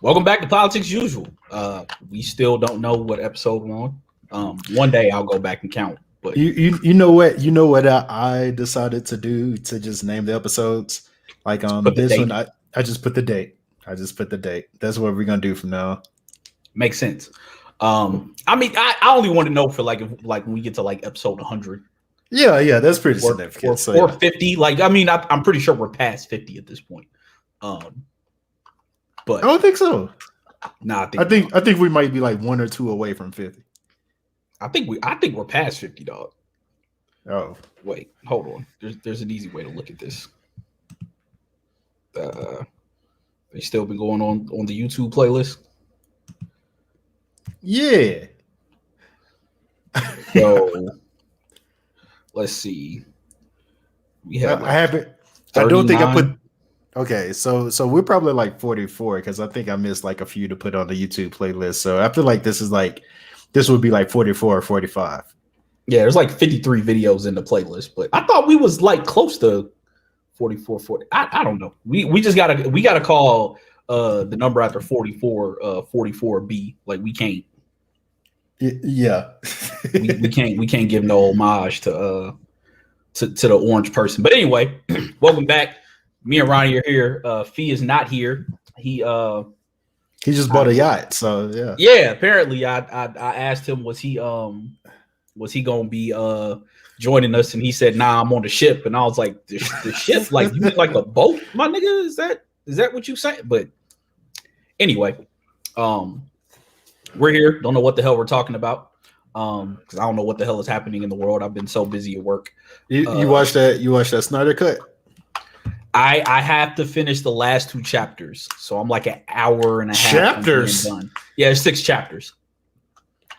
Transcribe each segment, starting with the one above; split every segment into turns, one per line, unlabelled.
Welcome back to Politics Usual. We still don't know what episode we're on. One day I'll go back and count. But
you know what I decided to do to just name the episodes. Like this one, I just put the date. That's what we're gonna do from now on.
Makes sense. I mean, I only want to know for like when we get to like episode 100.
Yeah, that's pretty significant.
Or 50. Like, I mean, I'm pretty sure we're past 50 at this point. But
I don't think so.
Nah,
I think we might be like 1 or 2 away from 50.
I think we're past 50, dog.
Oh,
wait, hold on. There's an easy way to look at this. They still been going on the YouTube playlist.
Yeah.
So let's see. We have.
I haven't. 39. I don't think I put. Okay, so we're probably like 44 because I think I missed like a few to put on the YouTube playlist. So I feel like this would be like 44 or 45.
Yeah, there's like 53 videos in the playlist, but I thought we was like close to 44, 40. I don't know. We just gotta call the number after 44 44B. Like we can't.
Yeah.
we can't give no homage to the orange person. But anyway, welcome back. Me and Ronnie are here. Fee is not here. He
just bought a yacht, so yeah.
Yeah, apparently I asked him was he gonna be joining us, and he said, "Nah, I'm on the ship." And I was like, "The ship? Like you mean like a boat, my nigga? Is that what you say?" But anyway, we're here. Don't know what the hell we're talking about. Because I don't know what the hell is happening in the world. I've been so busy at work.
You watched that? You watched that Snyder Cut?
I have to finish the last 2 chapters, so I'm like an hour and a half.
Chapters?
Done. Yeah, there's 6 chapters.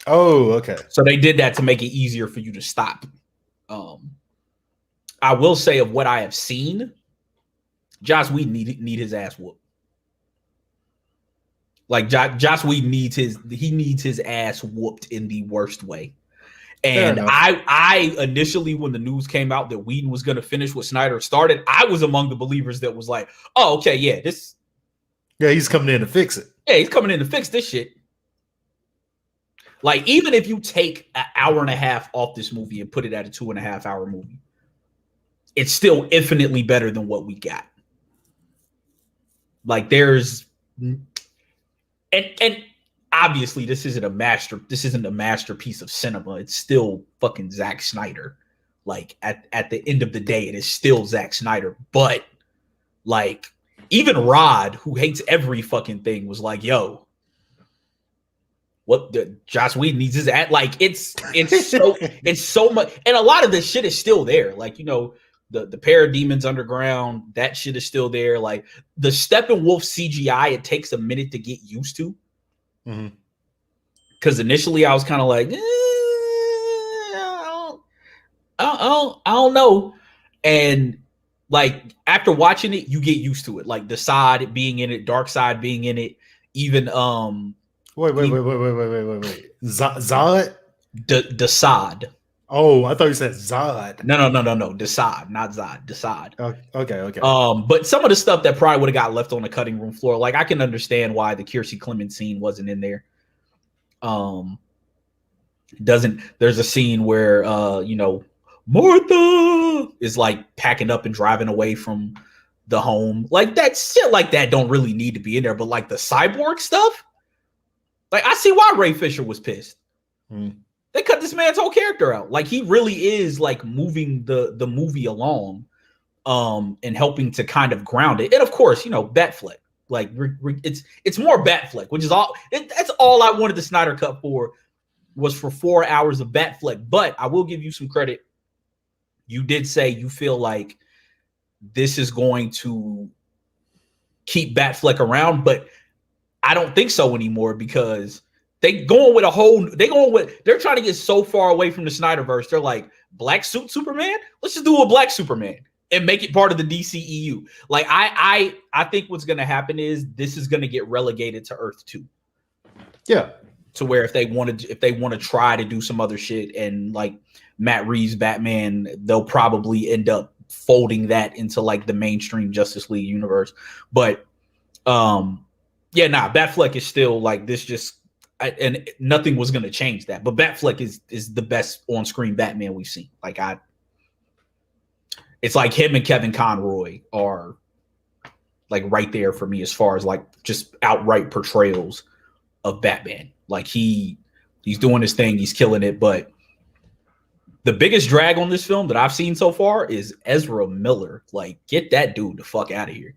Oh, okay.
So they did that to make it easier for you to stop. I will say of what I have seen, Joss Whedon need his ass whooped. Like Joss Whedon needs his ass whooped in the worst way. And I initially, when the news came out that Whedon was going to finish what Snyder started, I was among the believers that was like, "Oh, okay, yeah,
he's coming in to fix it.
Yeah, he's coming in to fix this shit." Like, even if you take an hour and a half off this movie and put it at a 2.5-hour movie, it's still infinitely better than what we got. Like, there's and obviously this isn't a masterpiece of cinema. It's still fucking Zack Snyder. Like at the end of the day, it is still Zack Snyder. But like even Rod, who hates every fucking thing, was like, "Yo, what the Joss Whedon needs his at." Like it's so much, and a lot of this shit is still there. Like, you know, the Parademons Underground, that shit is still there. Like the Steppenwolf CGI, it takes a minute to get used to. Because initially I was kind of like, I don't know, and like after watching it, you get used to it. Like the side being in it, Dark Side being in it, even
wait. Zod?
Desaad.
Oh, I thought you said Zod.
No. Desaad, not Zod. Desaad.
Okay.
But some of the stuff that probably would have got left on the cutting room floor, like I can understand why the Kiersey Clemens scene wasn't in there. There's a scene where Martha is like packing up and driving away from the home. Like that shit like that don't really need to be in there. But like the cyborg stuff, like I see why Ray Fisher was pissed. They cut this man's whole character out. Like he really is like moving the movie along, and helping to kind of ground it. And of course, you know, Batfleck. Like it's more Batfleck, which is all. That's all I wanted the Snyder Cut for, was for 4 hours of Batfleck. But I will give you some credit. You did say you feel like this is going to keep Batfleck around, but I don't think so anymore because they're trying to get so far away from the Snyderverse. They're like, black suit Superman? Let's just do a black Superman and make it part of the DCEU. Like I think what's going to happen is this is going to get relegated to Earth 2.
Yeah.
To where if they want to try to do some other shit and like Matt Reeves Batman, they'll probably end up folding that into like the mainstream Justice League universe. But Yeah, nah, Batfleck is still like this. And nothing was going to change that. But Batfleck is the best on screen Batman we've seen. Like it's like him and Kevin Conroy are like right there for me as far as like just outright portrayals of Batman. Like he's doing his thing, he's killing it. But the biggest drag on this film that I've seen so far is Ezra Miller. Like, get that dude the fuck out of here.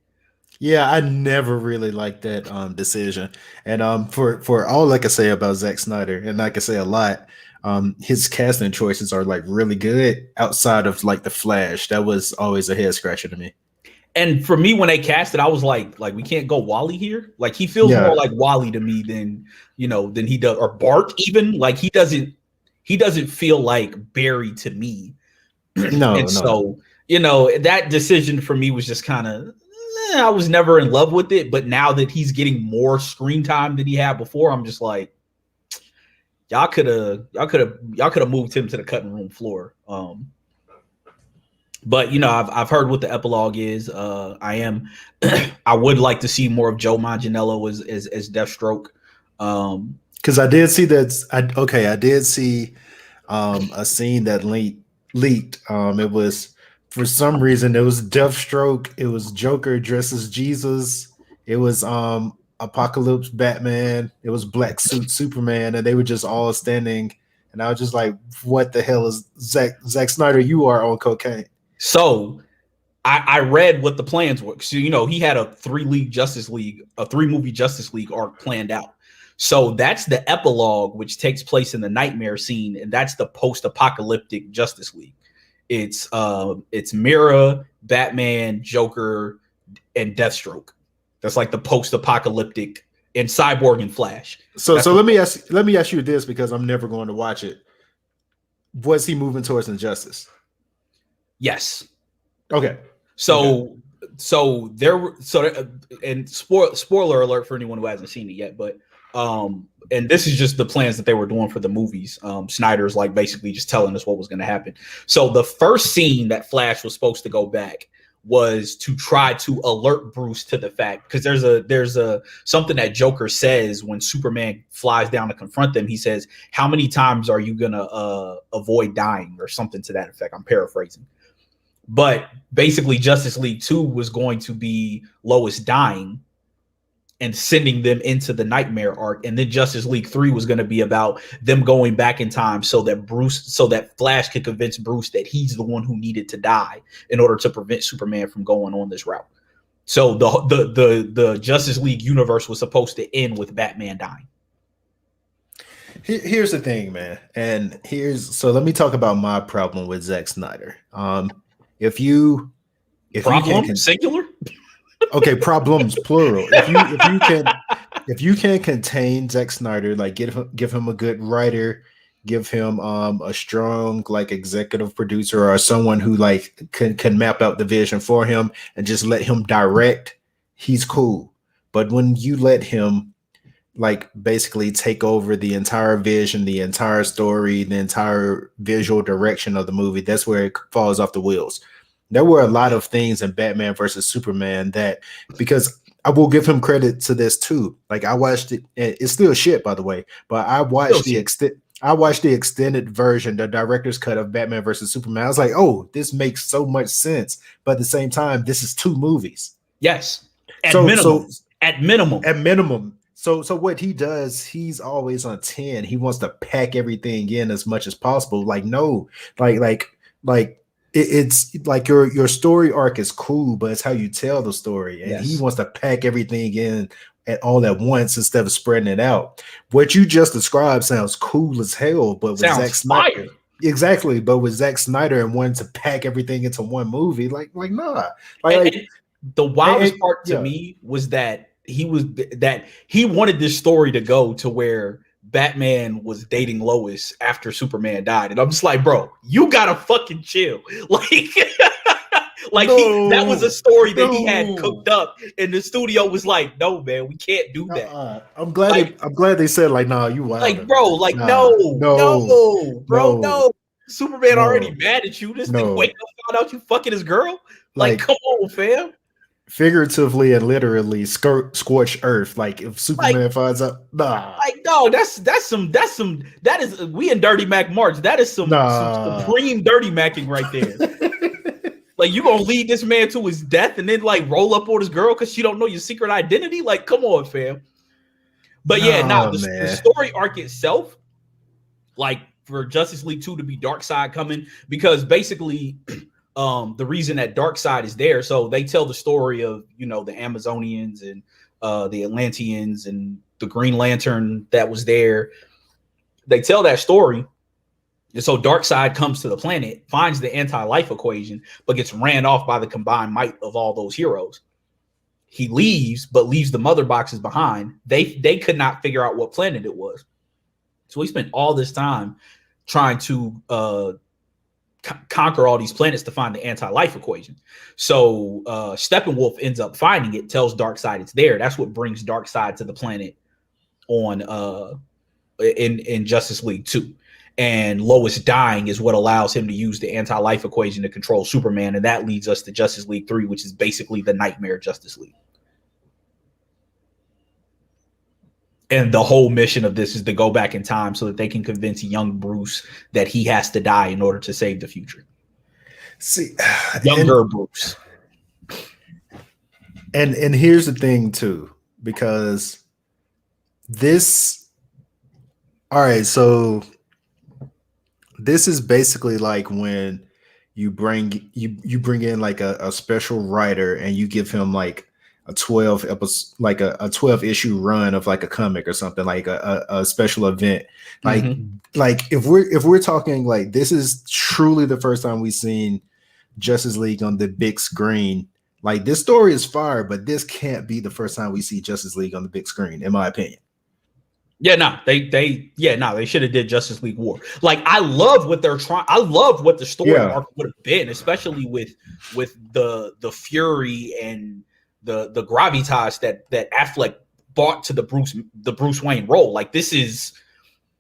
Yeah, I never really liked that decision. And for all I can say about Zack Snyder, and I can say a lot, his casting choices are like really good outside of like the Flash. That was always a head scratcher to me.
And for me, when they cast it, I was like we can't go Wally here. Like he feels more like Wally to me than he does, or Bart even. Like he doesn't feel like Barry to me.
No.
So that decision for me was just kind of. I was never in love with it, but now that he's getting more screen time than he had before, I'm just like, y'all could have moved him to the cutting room floor. But I've heard what the epilogue is. I would like to see more of Joe Manganiello as Deathstroke.
Because I did see that. I did see a scene that leaked. It was. For some reason, it was Deathstroke. It was Joker dressed as Jesus. It was Apocalypse Batman. It was Black Suit Superman, and they were just all standing. And I was just like, "What the hell is Zack Snyder? You are on cocaine."
So, I read what the plans were. So he had a 3-movie Justice League arc planned out. So that's the epilogue, which takes place in the nightmare scene, and that's the post-apocalyptic Justice League. It's Mira, Batman, Joker, and Deathstroke. That's like the post-apocalyptic, and Cyborg and Flash.
So let me ask you this, because I'm never going to watch it. Was he moving towards injustice?
Yes.
Okay.
And spoiler alert for anyone who hasn't seen it yet, but and this is just the plans that they were doing for the movies. Snyder's like basically just telling us what was going to happen. So the first scene that Flash was supposed to go back was to try to alert Bruce to the fact, because there's a something that Joker says when Superman flies down to confront them. He says, "How many times are you gonna avoid dying?" or something to that effect. I'm paraphrasing. But basically, Justice League 2 was going to be Lois dying and sending them into the nightmare arc. And then Justice League 3 was going to be about them going back in time so that Flash could convince Bruce that he's the one who needed to die in order to prevent Superman from going on this route. So the Justice League universe was supposed to end with Batman dying.
Here's the thing, man. So let me talk about my problem with Zack Snyder. If you can
singular.
Okay, problems plural. If you can contain Zack Snyder, like give him a good writer, give him a strong like executive producer or someone who like can map out the vision for him and just let him direct, he's cool. But when you let him like basically take over the entire vision, the entire story, the entire visual direction of the movie, that's where it falls off the wheels. There were a lot of things in Batman versus Superman that, because I will give him credit to this too. Like I watched it, it's still shit by the way, but I watched the extended version, the director's cut of Batman versus Superman. I was like, oh, this makes so much sense. But at the same time, this is 2 movies.
Yes. At minimum.
So what he does, he's always on 10. He wants to pack everything in as much as possible. Like, no, it's like your story arc is cool, but it's how you tell the story. And he wants to pack everything in all at once instead of spreading it out. What you just described sounds cool as hell, but with Zack Snyder, exactly. But with Zack Snyder and wanting to pack everything into one movie, like nah.
And the wildest part to me was that he wanted this story to go to where Batman was dating Lois after Superman died. And I'm just like, bro, you gotta fucking chill. That was a story that he had cooked up, and the studio was like, no, man, we can't do that.
I'm glad they said like, nah, you wild.
Like, bro, like no. Superman already mad at you. This nigga wake up, found out you fucking his girl. Like, come on, fam.
figuratively and literally scorch earth. Like if Superman finds out,
no, that is we in Dirty Mac March. That is some supreme Dirty Macking right there. Like, you gonna lead this man to his death and then like roll up on his girl because she don't know your secret identity? Like, come on, fam. But the story arc itself, like for Justice League 2 to be Darkseid coming, because basically the reason that Darkseid is there, so they tell the story of, the Amazonians and the Atlanteans and the Green Lantern that was there. They tell that story. And so Darkseid comes to the planet, finds the anti-life equation, but gets ran off by the combined might of all those heroes. He leaves, but leaves the mother boxes behind. They could not figure out what planet it was. So he spent all this time trying to conquer all these planets to find the anti-life equation. So Steppenwolf ends up finding it, tells Darkseid it's there. That's what brings Darkseid to the planet on in Justice League 2. And Lois dying is what allows him to use the anti-life equation to control Superman. And that leads us to Justice League 3, which is basically the Nightmare Justice League. And the whole mission of this is to go back in time so that they can convince young Bruce that he has to die in order to save the future.
See,
younger Bruce.
And here's the thing too, because all right, so this is basically like when you bring in like a special writer and you give him like a 12 episode, like a 12 issue run of like a comic or something, like a special event. Like, like if we're talking like this is truly the first time we've seen Justice League on the big screen. Like, this story is fire, but this can't be the first time we see Justice League on the big screen, in my opinion.
Yeah, no, they should have did Justice League War. Like, I love what they're trying. I love what the story arc would have been, especially with the fury and the gravitas that Affleck brought to the Bruce Wayne role. Like, this is,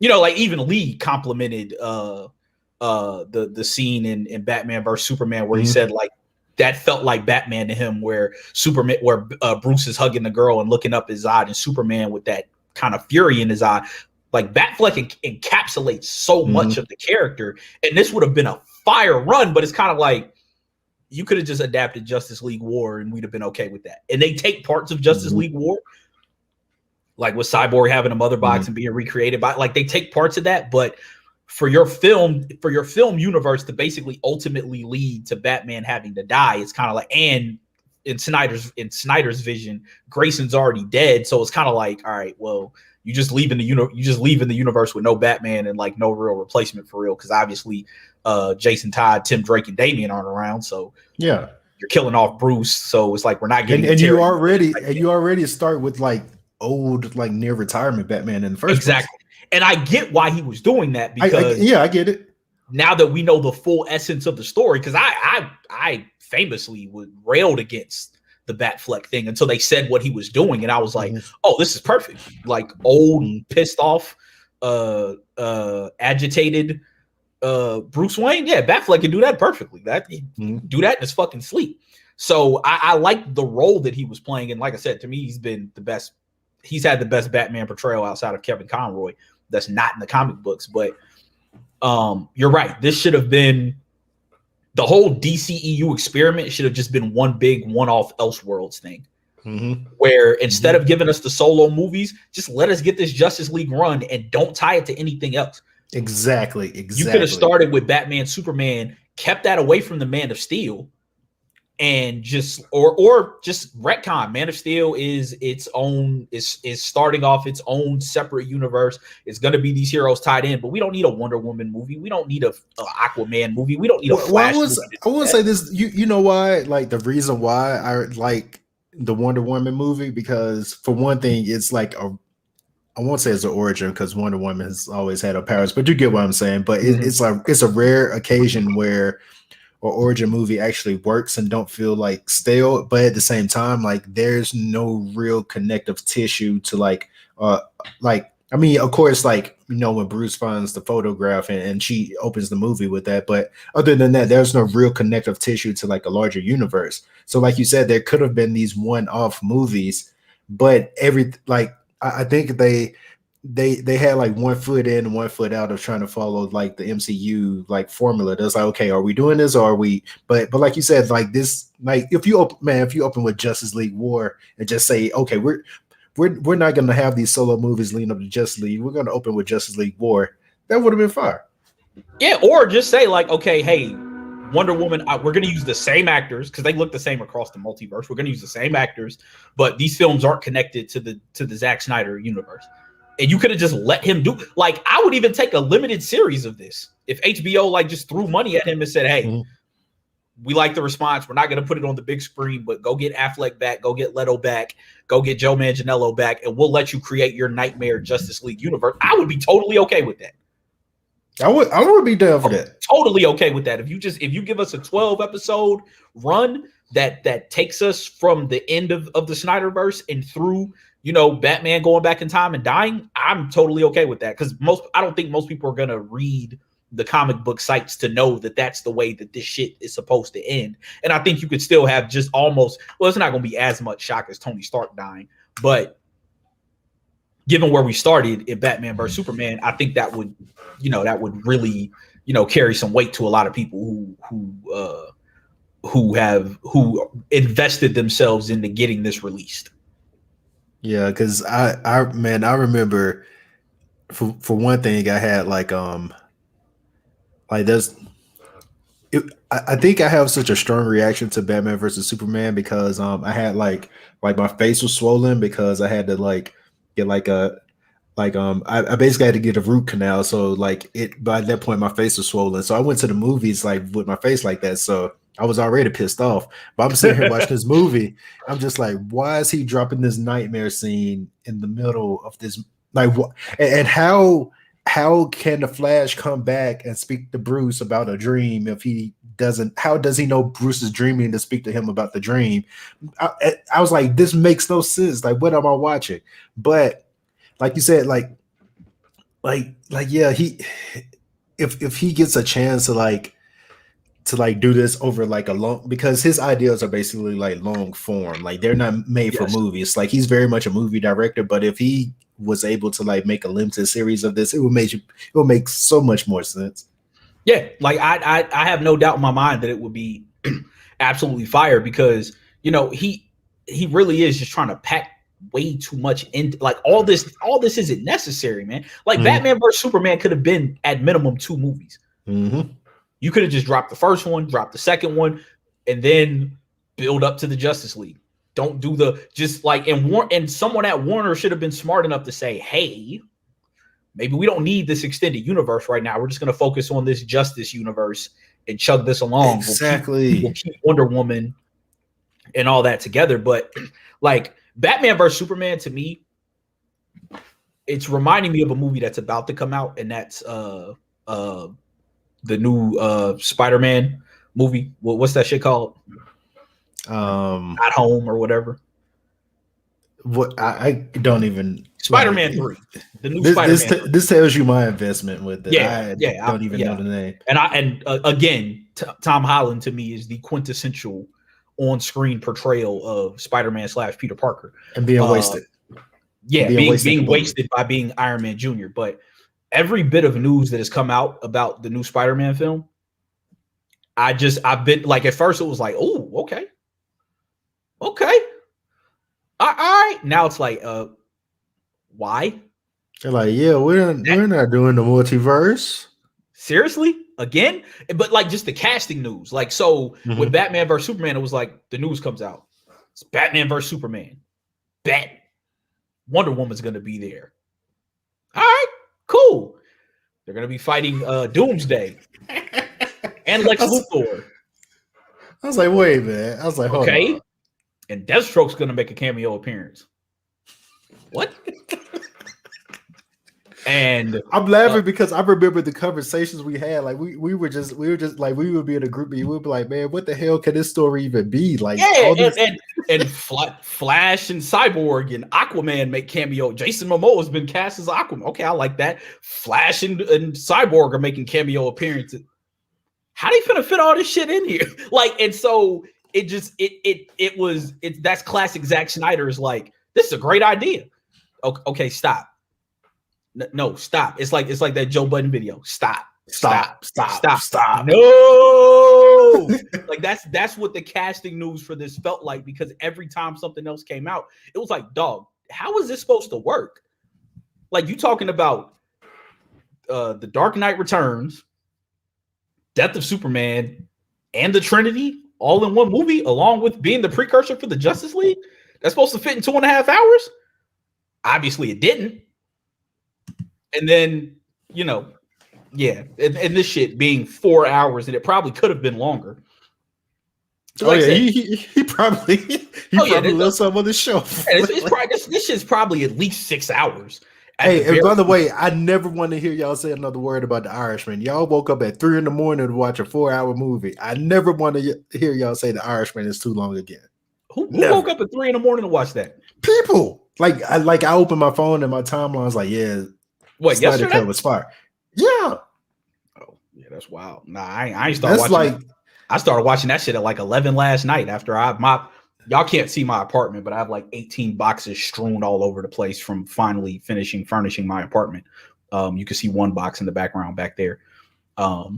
like even Lee complimented the scene in Batman vs Superman where he said like that felt like Batman to him, where Bruce is hugging the girl and looking up his eye, and Superman with that kind of fury in his eye. Like, Batfleck encapsulates so much of the character, and this would have been a fire run, but it's kind of like you could have just adapted Justice League War and we'd have been okay with that. And they take parts of Justice League War, like with Cyborg having a mother box and being recreated by, like, they take parts of that, but for your film universe to basically ultimately lead to Batman having to die, it's kind of like, and in Snyder's vision, Grayson's already dead, so it's kind of like, all right, well, you just leave in the universe with no Batman and like no real replacement for real, because obviously Jason Todd, Tim Drake, and Damian aren't around, so yeah, you're killing off Bruce, so it's like we're not getting
and you already start with like old, like near retirement Batman in the first place.
And I get why he was doing that, because
I get it
now that we know the full essence of the story, because I famously railed against the Batfleck thing until they said what he was doing, and I was like, oh, this is perfect. Like, old, pissed off, agitated Bruce Wayne, yeah, Batfleck can do that perfectly. Do that in his fucking sleep. So I like the role that he was playing, and like I said, to me, he's been the best. He's had the best Batman portrayal outside of Kevin Conroy that's not in the comic books. But you're right. This should have been the whole DCEU experiment. Should have just been one big one-off Elseworlds thing, where instead of giving us the solo movies, just let us get this Justice League run and don't tie it to anything else.
Exactly.
You could have started with Batman, Superman, kept that away from the Man of Steel, and just or just retcon. Man of Steel is its own, is starting off its own separate universe. It's going to be these heroes tied in, but we don't need a Wonder Woman movie. We don't need a Aquaman movie. We don't need a Flash movie.
I want to say this. You know why? Like, the reason why I like the Wonder Woman movie, because for one thing, it's like I won't say it's an origin, because Wonder Woman has always had her powers, but you get what I'm saying. But it's a rare occasion where or origin movie actually works and don't feel like stale, but at the same time, like, there's no real connective tissue to like I mean, of course, like, when Bruce finds the photograph and she opens the movie with that, but other than that, there's no real connective tissue to like a larger universe. So, like you said, there could have been these one-off movies, but I think they had like 1 foot in and 1 foot out of trying to follow like the MCU like formula. That's like, okay, are we doing this or are we? But like you said, like this, like if you open with Justice League War and just say, okay, we're not going to have these solo movies leading up to Justice League. We're going to open with Justice League War. That would have been fire.
Yeah, or just say like, okay, hey, Wonder Woman, we're going to use the same actors because they look the same across the multiverse. We're going to use the same actors, but these films aren't connected to the Zack Snyder universe. And you could have just let him do, like, I would even take a limited series of this if HBO like just threw money at him and said, hey, we like the response. We're not going to put it on the big screen, but go get Affleck back, go get Leto back, go get Joe Manganiello back, and we'll let you create your nightmare Justice League universe. I would be totally okay with that.
I would be down for that.
Totally okay with that. If you give us a 12 episode run that takes us from the end of the Snyderverse and through, Batman going back in time and dying, I'm totally okay with that. Because I don't think most people are going to read the comic book sites to know that that's the way that this shit is supposed to end. And I think you could still have just almost, well, it's not going to be as much shock as Tony Stark dying, but given where we started in Batman vs Superman, I think that would really, carry some weight to a lot of people who invested themselves into getting this released.
Yeah, because I remember for one thing, I had I think I have such a strong reaction to Batman versus Superman because I had like my face was swollen because I had to get I basically had to get a root canal, so by that point my face was swollen. So I went to the movies like with my face like that, so I was already pissed off. But I'm sitting here watching this movie. I'm just like, why is he dropping this nightmare scene in the middle of this? Like, and how can the Flash come back and speak to Bruce about a dream if he doesn't? How does he know Bruce is dreaming to speak to him about the dream? I was like, this makes no sense. Like, what am I watching? But like you said, yeah, if he gets a chance to do this over a long, because his ideas are basically like long form, like they're not made for movies. Like he's very much a movie director, but if he was able to make a limited series of this, it would make so much more sense.
Yeah, like I have no doubt in my mind that it would be absolutely fire because he really is just trying to pack way too much in. Like all this isn't necessary, man. Like Batman vs Superman could have been at minimum 2 movies. You could have just dropped the first one, dropped the second one, and then build up to the Justice League. Don't do and someone at Warner should have been smart enough to say, hey, maybe we don't need this extended universe right now. We're just going to focus on this Justice universe and chug this along.
Exactly.
We'll keep Wonder Woman and all that together. But like Batman vs Superman, to me, it's reminding me of a movie that's about to come out, and that's the new Spider-Man movie. What's that shit called? At Home or whatever.
What I don't even.
Spider-Man 3. The new Spider-Man.
This tells you my investment with it. I don't even know the name.
And again, Tom Holland to me is the quintessential on-screen portrayal of Spider-Man / Peter Parker.
And being wasted.
Yeah, being wasted by being Iron Man Jr. But every bit of news that has come out about the new Spider-Man film, I've been like, at first it was like, oh, okay. All right. Now it's like, why?
They're like, yeah, we're not doing the multiverse.
Seriously? Again? But like just the casting news. Like, so with Batman vs Superman, it was like the news comes out. It's Batman vs Superman. Wonder Woman's gonna be there. All right, cool. They're gonna be fighting Doomsday and Lex Luthor.
I was like, wait, man. I was like, hold on.
And Deathstroke's gonna make a cameo appearance. What? And
I'm laughing because I remember the conversations we had. Like we would be in a group and we would be like, man, what the hell can this story even be? Like all these
and Flash and Cyborg and Aquaman make cameo. Jason Momoa has been cast as Aquaman. Okay, I like that. Flash and Cyborg are making cameo appearances. How they finna fit all this shit in here? Like, and so that's classic Zack Snyder's like, this is a great idea. Okay, stop. No, stop. It's like that Joe Budden video. Stop. No. Like that's what the casting news for this felt like, because every time something else came out, it was like, dog, how is this supposed to work? Like, you talking about The Dark Knight Returns, Death of Superman, and the Trinity all in one movie, along with being the precursor for the Justice League? That's supposed to fit in 2.5 hours? Obviously it didn't. And then, and this shit being 4 hours, and it probably could have been longer.
So like he probably left some on the show.
This shit's probably at least 6 hours.
Hey, and by the way, I never want to hear y'all say another word about The Irishman. Y'all woke up at 3 a.m. to watch a 4-hour movie. I never want to hear y'all say The Irishman is too long again.
Who woke up at 3 a.m. to watch that?
People. I open my phone and my timeline's like, yeah.
What,
Snyder
yesterday?
Cut was fire. Yeah.
Oh, yeah, that's wild. Nah, I ain't started watching. I started watching that shit at like 11 last night after y'all can't see my apartment, but I have like 18 boxes strewn all over the place from finally finishing furnishing my apartment. You can see one box in the background back there. I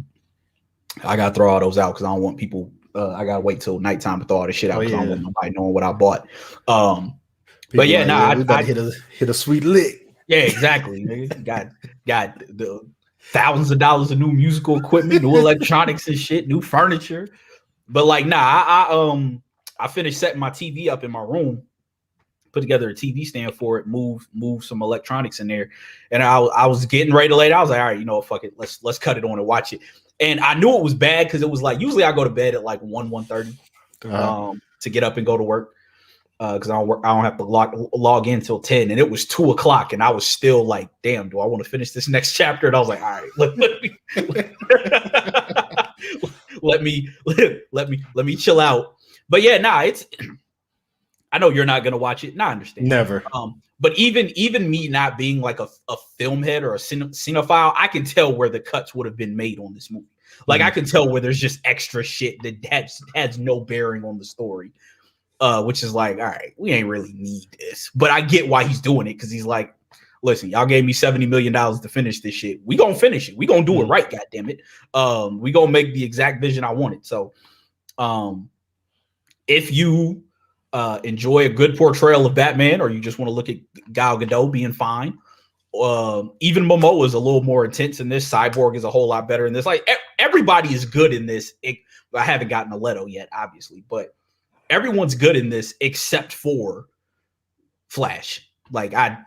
gotta throw all those out because I don't want people. I gotta wait till nighttime to throw all this shit out because I don't want nobody knowing what I bought. But yeah,
we gotta hit a sweet lick.
Yeah, exactly. got the thousands of dollars of new musical equipment, new electronics and shit, new furniture. But like, I finished setting my TV up in my room, put together a TV stand for it, move some electronics in there, and I was getting ready to lay it. I was like, all right, fuck it, let's cut it on and watch it. And I knew it was bad because it was like, usually I go to bed at like 1:30 to get up and go to work. Because I don't have to log in till 10, and it was 2:00, and I was still like, damn, do I want to finish this next chapter? And I was like, all right, let me chill out. But yeah, it's. I know you're not gonna watch it, and I understand.
Never.
But even me not being like a film head or a cinephile, I can tell where the cuts would have been made on this movie. Like I can tell where there's just extra shit that has no bearing on the story. Which is like, all right, we ain't really need this, but I get why he's doing it, because he's like, listen, y'all gave me $70 million to finish this shit. We gonna finish it. We gonna do it right, goddammit. We gonna make the exact vision I wanted. So, if you enjoy a good portrayal of Batman, or you just want to look at Gal Gadot being fine, even Momoa is a little more intense in this. Cyborg is a whole lot better in this. Like everybody is good in this. I haven't gotten a Leto yet, obviously, but everyone's good in this except for Flash. Like I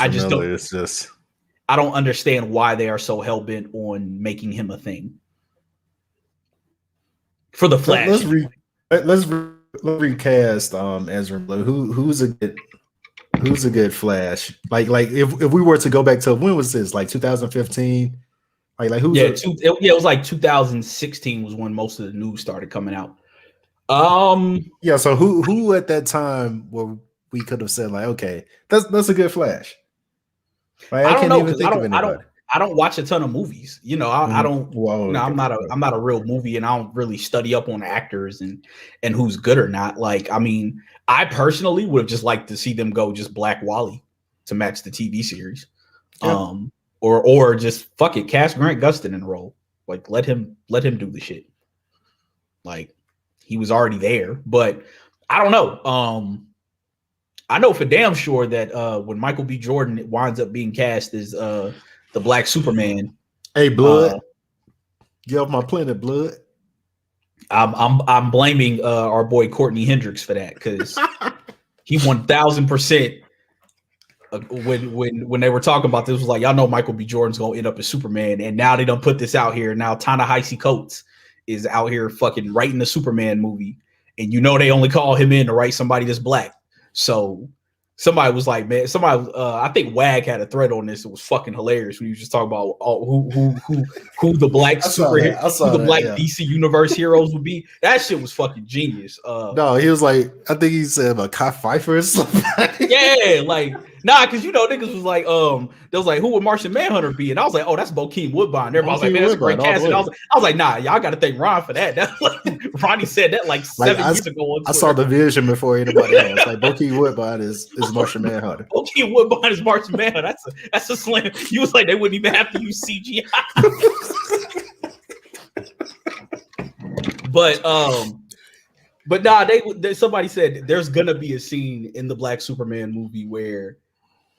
just don't.
It's just
I don't understand why they are so hell bent on making him a thing for the Flash.
Let's recast Ezra Miller. Who's a good Flash? Like if we were to go back to, when was this? Like 2015. Like who's
it was like 2016 was when most of the news started coming out.
So who at that time where we could have said like, okay, that's a good Flash? Like,
I don't know, because I don't watch a ton of movies. I don't.
Whoa,
I'm not a real movie, and I don't really study up on actors and who's good or not. Like, I mean, I personally would have just liked to see them go just Black Wally to match the TV series, or just fuck it, cast Grant Gustin in the role. Like, let him do the shit. Like, he was already there, but I don't know. I know for damn sure that when Michael B. Jordan winds up being cast as the Black Superman,
hey, Blood, get off my planet, Blood.
I'm blaming our boy Courtney Hendricks for that, because he 1000%. When they were talking about this, was like, y'all know Michael B. Jordan's gonna end up as Superman, and now they don't put this out here. Now Ta-Nehisi Coates is out here fucking writing the Superman movie, and they only call him in to write somebody that's black. So somebody was like, man, I think Wag had a thread on this. It was fucking hilarious when he was just talking about who the black who the black DC universe heroes would be. That shit was fucking genius.
No, he was like, I think he said a Kai Pfeiffer or something.
Yeah, like because niggas was like, they was like, who would Martian Manhunter be? And I was like, oh, that's Bokeem Woodbine. Everybody was like, man, that's a great casting. I was like, nah, y'all got to thank Ron for that. That Ronnie said that like 7 years ago.
I saw the vision before anybody else. Like Bokeem Woodbine is Martian Manhunter.
Bokeem Woodbine is Martian Manhunter. That's a slam. You was like, they wouldn't even have to use CGI. But nah, somebody said there's gonna be a scene in the Black Superman movie where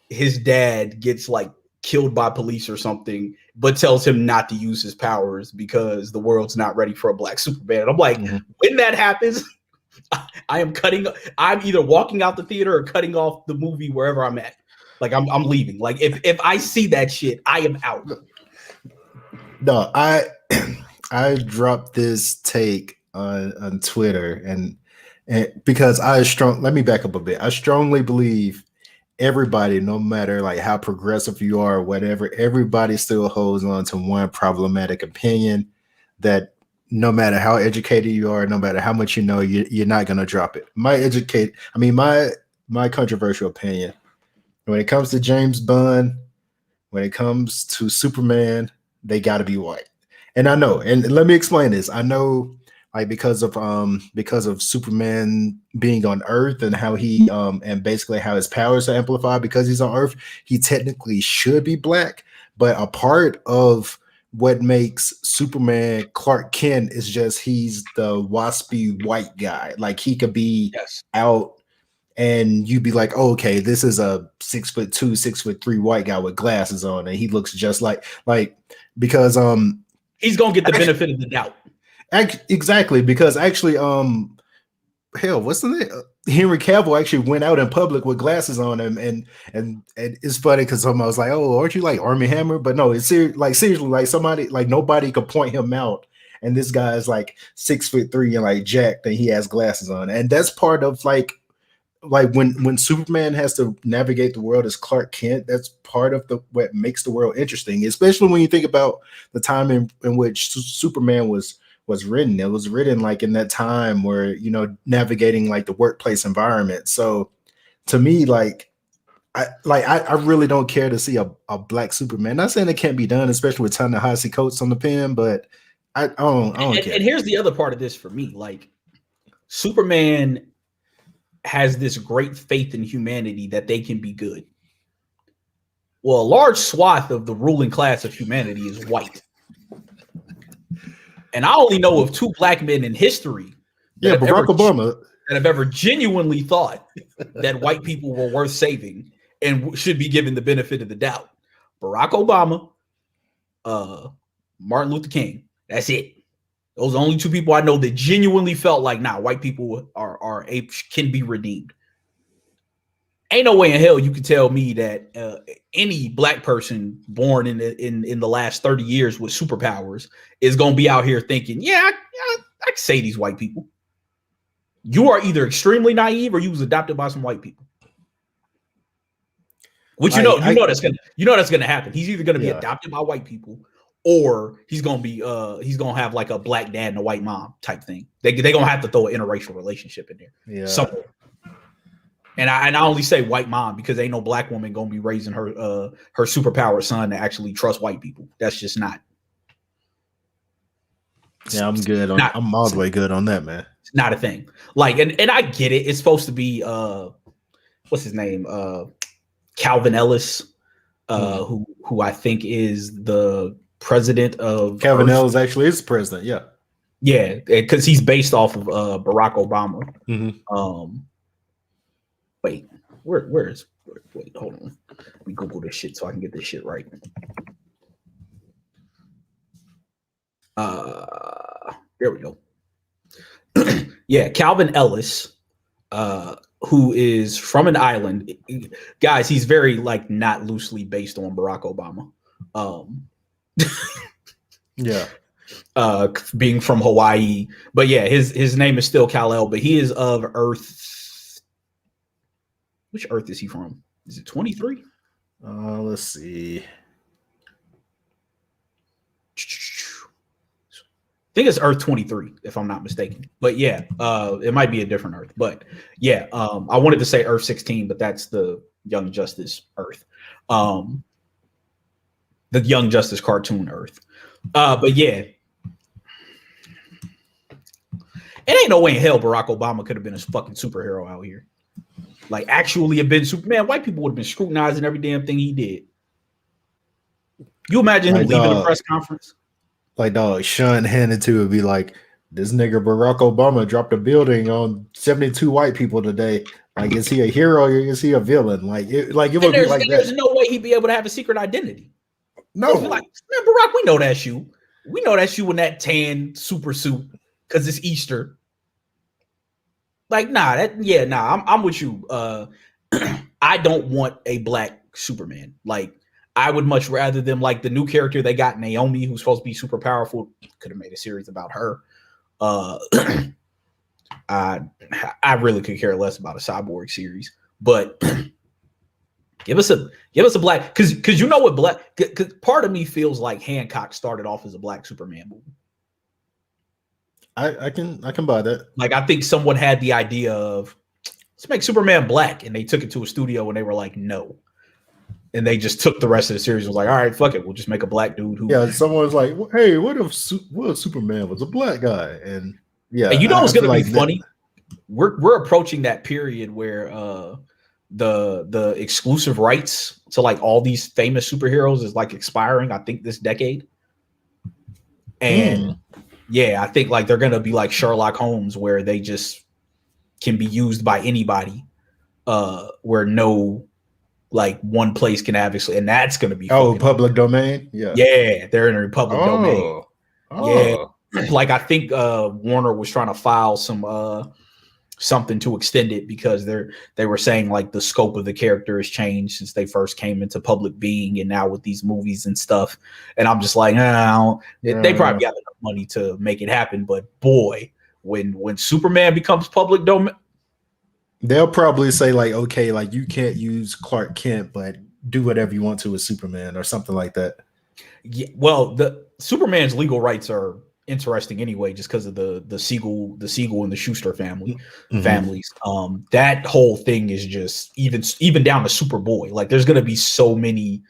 his dad gets like killed by police or something, but tells him not to use his powers because the world's not ready for a Black Superman. And I'm like, when that happens, I'm either walking out the theater or cutting off the movie wherever I'm at. Like I'm leaving. Like if I see that shit, I am out.
No, I dropped this take on Twitter and because let me back up a bit. I strongly believe everybody, no matter like how progressive you are or whatever, everybody still holds on to one problematic opinion that no matter how educated you are, no matter how much you know, you're not going to drop it. My controversial opinion, when it comes to James Bond, when it comes to Superman, they got to be white. And I know, and let me explain this. I know, like because of Superman being on Earth and how he and basically how his powers are amplified because he's on Earth, he technically should be black. But a part of what makes Superman Clark Kent is just he's the waspy white guy. Like he could be out and you'd be like, oh, okay, this is a 6'2", 6'3" white guy with glasses on, and he looks just like because
he's gonna get the benefit of the doubt.
Exactly, because actually, hell, what's the name? Henry Cavill actually went out in public with glasses on him, and it's funny because someone was like, "Oh, aren't you like Armie Hammer?" But no, it's seriously, like somebody, like nobody could point him out, and this guy is like 6'3" and like jacked, and he has glasses on, and that's part of like when Superman has to navigate the world as Clark Kent, that's part of what makes the world interesting, especially when you think about the time in which Superman was written. It was written like in that time where, you know, navigating like the workplace environment. So to me, I really don't care to see a black Superman. Not saying it can't be done, especially with Ta-Nehisi Coates on the pen, but I don't care.
And here's the other part of this for me. Like Superman has this great faith in humanity that they can be good. Well, a large swath of the ruling class of humanity is white. And I only know of 2 black men in history
that
have ever genuinely thought that white people were worth saving and should be given the benefit of the doubt. Barack Obama, Martin Luther King. That's it. Those are the only 2 people I know that genuinely felt like, nah, white people can be redeemed. Ain't no way in hell you can tell me that any black person born in the last 30 years with superpowers is going to be out here thinking, I can say these white people. You are either extremely naive or you was adopted by some white people. Which you know that's gonna happen. He's either gonna be adopted by white people, or he's gonna have like a black dad and a white mom type thing. They gonna have to throw an interracial relationship in there somewhere. And I only say white mom because ain't no black woman gonna be raising her superpowered son to actually trust white people. That's just not.
Yeah, I'm good. I'm all the way good on that, man.
It's not a thing. Like, and I get it. It's supposed to be what's his name? Calvin Ellis, who I think is the president of
Calvin Ellis actually is the president.
Yeah, because he's based off of Barack Obama. Wait, wait, hold on. Let me Google this shit so I can get this shit right. There we go. Yeah, Calvin Ellis, who is from an island. Guys, he's very like not loosely based on Barack Obama. Being from Hawaii. But yeah, his name is still Kal-El, but he is of Earth Which Earth is he from? Is it 23?
Let's see.
I think it's Earth 23, if I'm not mistaken. But yeah, it might be a different Earth. But yeah, I wanted to say Earth 16, but that's the Young Justice Earth. The Young Justice cartoon Earth. But yeah. It ain't no way in hell Barack Obama could have been a fucking superhero out here. Like, actually have been Superman. White people would have been scrutinizing every damn thing he did. You imagine him leaving a press conference?
Like, dog, Sean Hannity would be like, this nigga Barack Obama dropped a building on 72 white people today. Like, is he a hero or is he a villain? Like it would be like that.
There's no way he'd be able to have a secret identity.
No.
Like, man, Barack, we know that's you. We know that's you in that tan super suit because it's Easter. Like, I'm with you. I don't want a black Superman. Like, I would much rather them, like the new character they got, Naomi, who's supposed to be super powerful. Could have made a series about her. I really could care less about a Cyborg series, but give us a black, because you know what, black, because part of me feels like Hancock started off as a black Superman movie.
I can buy that.
Like, I think someone had the idea of, let's make Superman black, and they took it to a studio and they were like, no. And they just took the rest of the series and was like, all right, fuck it, we'll just make a black dude who.
Yeah, someone's like, hey, what if Superman was a black guy? And yeah,
and you know what's gonna be funny? We're approaching that period where the exclusive rights to like all these famous superheroes is like expiring, I think, this decade. And yeah, I think like they're gonna be like Sherlock Holmes, where they just can be used by anybody, where no like one place can obviously, and that's gonna be
public domain. Yeah,
they're in a public domain. Yeah, like I think Warner was trying to file some something to extend it because they were saying like the scope of the character has changed since they first came into public being, and now with these movies and stuff. And I'm just like, they probably got enough money to make it happen, but boy, when Superman becomes public domain,
they'll probably say like, okay, like you can't use Clark Kent, but do whatever you want to with Superman or something like that.
Yeah, well, the Superman's legal rights are interesting anyway, just because of the Siegel and the Schuster families. That whole thing is just even down to Superboy. Like, there's gonna be so many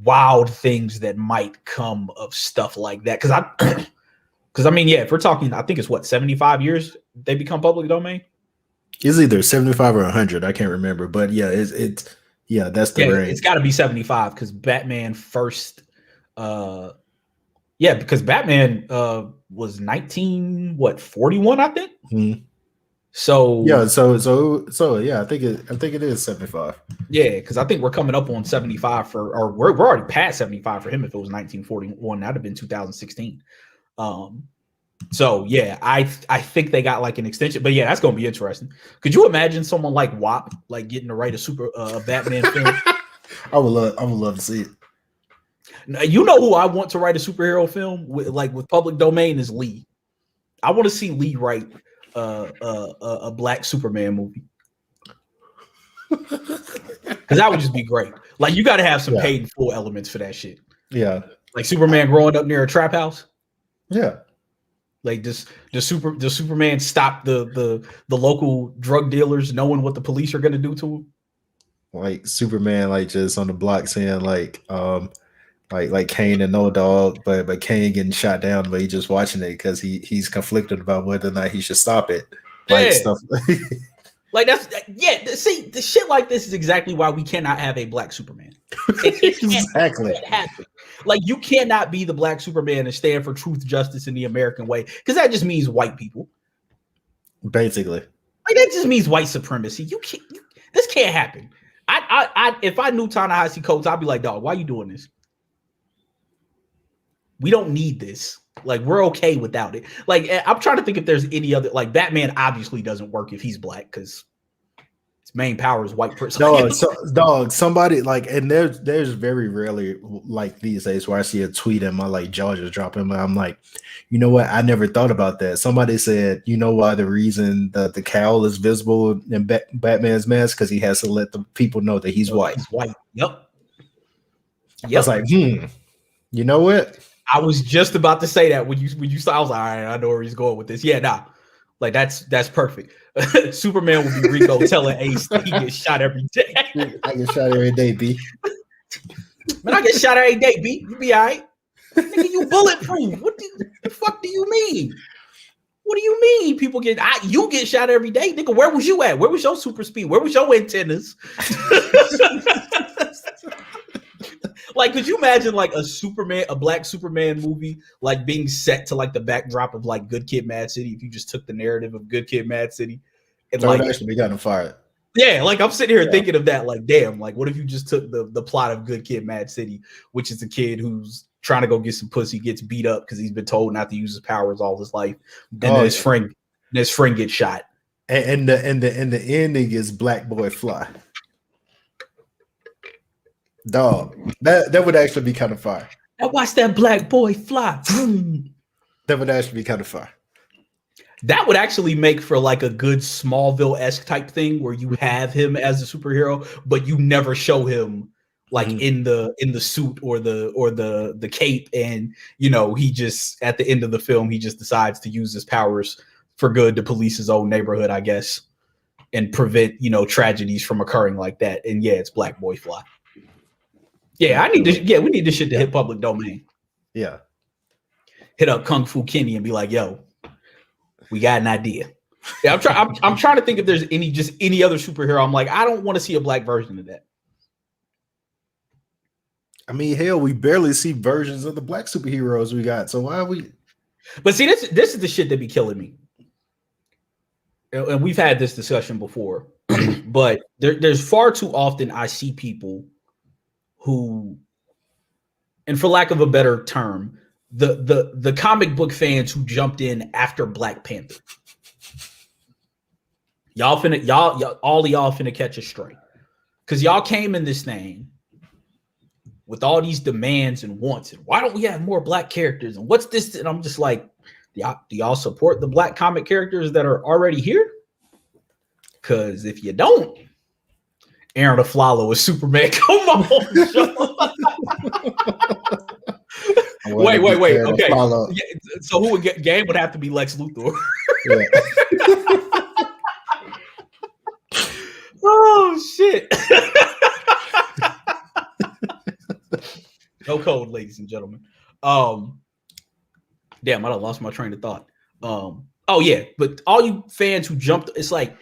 wild things that might come of stuff like that. Because I mean, yeah, if we're talking, I think it's what, 75 years they become public domain.
It's either 75 or 100. I can't remember, but yeah, it's that's the range.
It's got to be 75 because Batman first. Because Batman was 41, I think.
Mm-hmm.
So
yeah, so yeah, I think it is 75.
Yeah, because I think we're coming up on 75 or we're already past 75 for him. If it was 1941, that'd have been 2016. So yeah, I think they got like an extension, but yeah, that's gonna be interesting. Could you imagine someone like WAP like getting to write a Batman film?
I would love to see it.
Now, you know who I want to write a superhero film with public domain is Lee. I want to see Lee write a black Superman movie. Because that would just be great. Like, you got to have some paid in full elements for that shit.
Yeah,
like Superman growing up near a trap house.
Yeah,
like the Superman stop the local drug dealers knowing what the police are going to do to him.
Like Superman, like just on the block saying like Kane and No Dog, but Kane getting shot down, but he's just watching it because he's conflicted about whether or not he should stop it. Like stuff.
Like see, the shit like this is exactly why we cannot have a black Superman.
Exactly.
It happen. Like, you cannot be the black Superman and stand for truth, justice in the American way, because that just means white people.
Basically.
Like, that just means white supremacy. This can't happen. I if I knew Ta-Nehisi Coates, I'd be like, dog, why are you doing this? We don't need this. Like, we're okay without it. Like, I'm trying to think if there's any other, like, Batman obviously doesn't work if he's black because it's main power is white person.
Dog, somebody like, and there's very rarely like these days where I see a tweet and my like jaw just dropping. But I'm like, you know what? I never thought about that. Somebody said, you know why the reason that the cowl is visible in Batman's mask because he has to let the people know that he's white.
He's white. Yep.
I was like, you know what?
I was just about to say that when you saw, I was like, all right, I know where he's going with this. Yeah, nah. Like that's perfect. Superman will be Rico telling Ace that he gets shot every day.
I get shot every day, B.
Man, I get shot every day, B. You be all right. Nigga, you bulletproof. What the fuck do you mean? What do you mean? People you get shot every day, nigga. Where was you at? Where was your super speed? Where was your antennas? Like, could you imagine like a black Superman movie, like being set to like the backdrop of like Good Kid, Mad City? If you just took the narrative of Good Kid, Mad City, and
that
like
would actually be kind of fire.
Yeah, like I'm sitting here thinking of that. Like, damn, like what if you just took the plot of Good Kid, Mad City, which is a kid who's trying to go get some pussy, gets beat up because he's been told not to use his powers all his life, and then his friend gets shot,
and the ending is Black Boy Fly. Dog, that would actually be kind of fire.
I watched that Black Boy Fly.
That would actually be kind of fire.
That would actually make for like a good Smallville-esque type thing where you have him as a superhero, but you never show him like in the suit or the cape, and you know he just at the end of the film he just decides to use his powers for good to police his own neighborhood, I guess, and prevent tragedies from occurring like that. And yeah, it's Black Boy Fly. Yeah, we need this shit to hit public domain.
Yeah.
Hit up Kung Fu Kenny and be like, yo, we got an idea. Yeah, I'm trying to think if there's any other superhero. I'm like, I don't want to see a black version of that.
I mean, hell, we barely see versions of the black superheroes we got. So why are we?
But see, this is the shit that be killing me. And we've had this discussion before, but there's far too often I see people who, and for lack of a better term, the comic book fans who jumped in after Black Panther. Y'all all y'all finna catch a stray. Because y'all came in this thing with all these demands and wants, and why don't we have more black characters? And what's this? And I'm just like, do y'all support the black comic characters that are already here? Because if you don't, Aaron Aflalo is Superman. Come on. Wait. Okay. Yeah, so who would get Game would have to be Lex Luthor. Yeah. Oh shit. No code, ladies and gentlemen. Damn, I done lost my train of thought. Oh yeah, but all you fans who jumped, it's like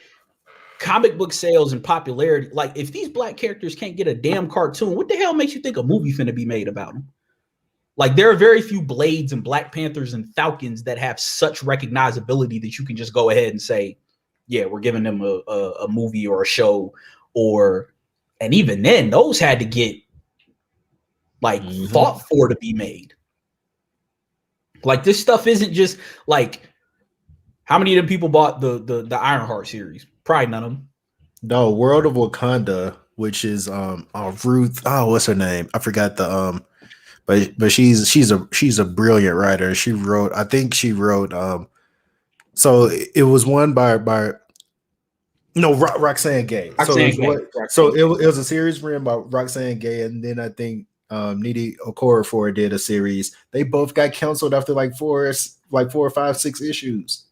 comic book sales and popularity. Like, if these black characters can't get a damn cartoon, what the hell makes you think a movie finna be made about them? Like, there are very few Blades and Black Panthers and Falcons that have such recognizability that you can just go ahead and say, yeah, we're giving them a movie or a show, and even then, those had to get like fought for to be made. Like, this stuff isn't just like, how many of them people bought the Ironheart series? Probably none of them.
No, World of Wakanda, which is Ruth. Oh, what's her name? I forgot the but she's a brilliant writer. She wrote, so it was one by Roxane Gay. So it was a series written by Roxane Gay, and then I think Nnedi Okorafor did a series. They both got canceled after like 4 or 5, 6 issues.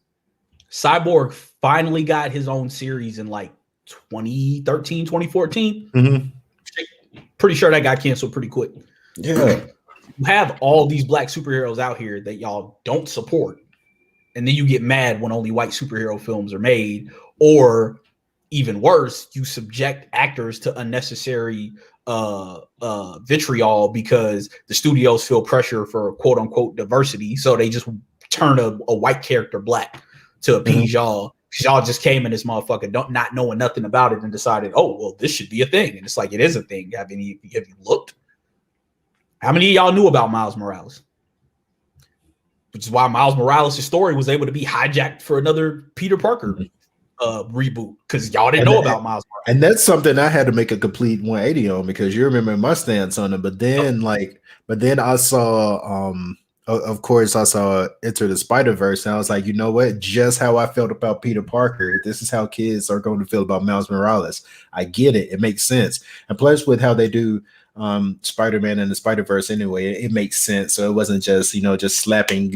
Cyborg finally got his own series in like 2013, 2014. Pretty sure that got canceled pretty quick.
Yeah.
You have all these black superheroes out here that y'all don't support, and then you get mad when only white superhero films are made, or even worse, you subject actors to unnecessary vitriol because the studios feel pressure for quote unquote diversity, so they just turn a white character black to appease y'all. Y'all just came in this motherfucker not knowing nothing about it and decided, oh well, this should be a thing, and it's like, it is a thing. Have you looked? How many of y'all knew about Miles Morales? Which is why Miles Morales' story was able to be hijacked for another Peter Parker reboot because y'all didn't
And,
know
and
about Miles Morales.
and that's something I had to make a complete 180 on because you remember my stance on it. But then I saw of course I saw Enter the Spider-Verse, and I was like, you know what? Just how I felt about Peter Parker, this is how kids are going to feel about Miles Morales. I get it. It makes sense. And plus with how they do Spider-Man and the Spider-Verse anyway, it makes sense. So it wasn't just, just slapping,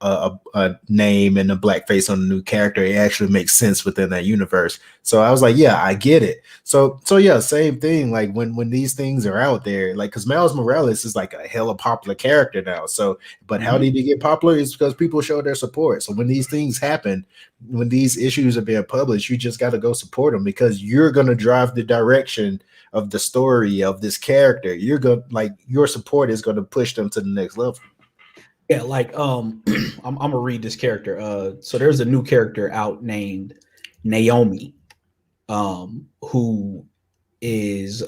a name and a black face on a new character. It actually makes sense within that universe. So I was like, yeah, I get it. So yeah, same thing. Like when these things are out there, like because Miles Morales is like a hella popular character now. So, but how did he get popular? Is because people show their support. So when these things happen, when these issues are being published, you just got to go support them because you're gonna drive the direction of the story of this character. You're gonna your support is gonna push them to the next level.
Yeah, like I'm gonna read this character. So there's a new character out named Naomi, who is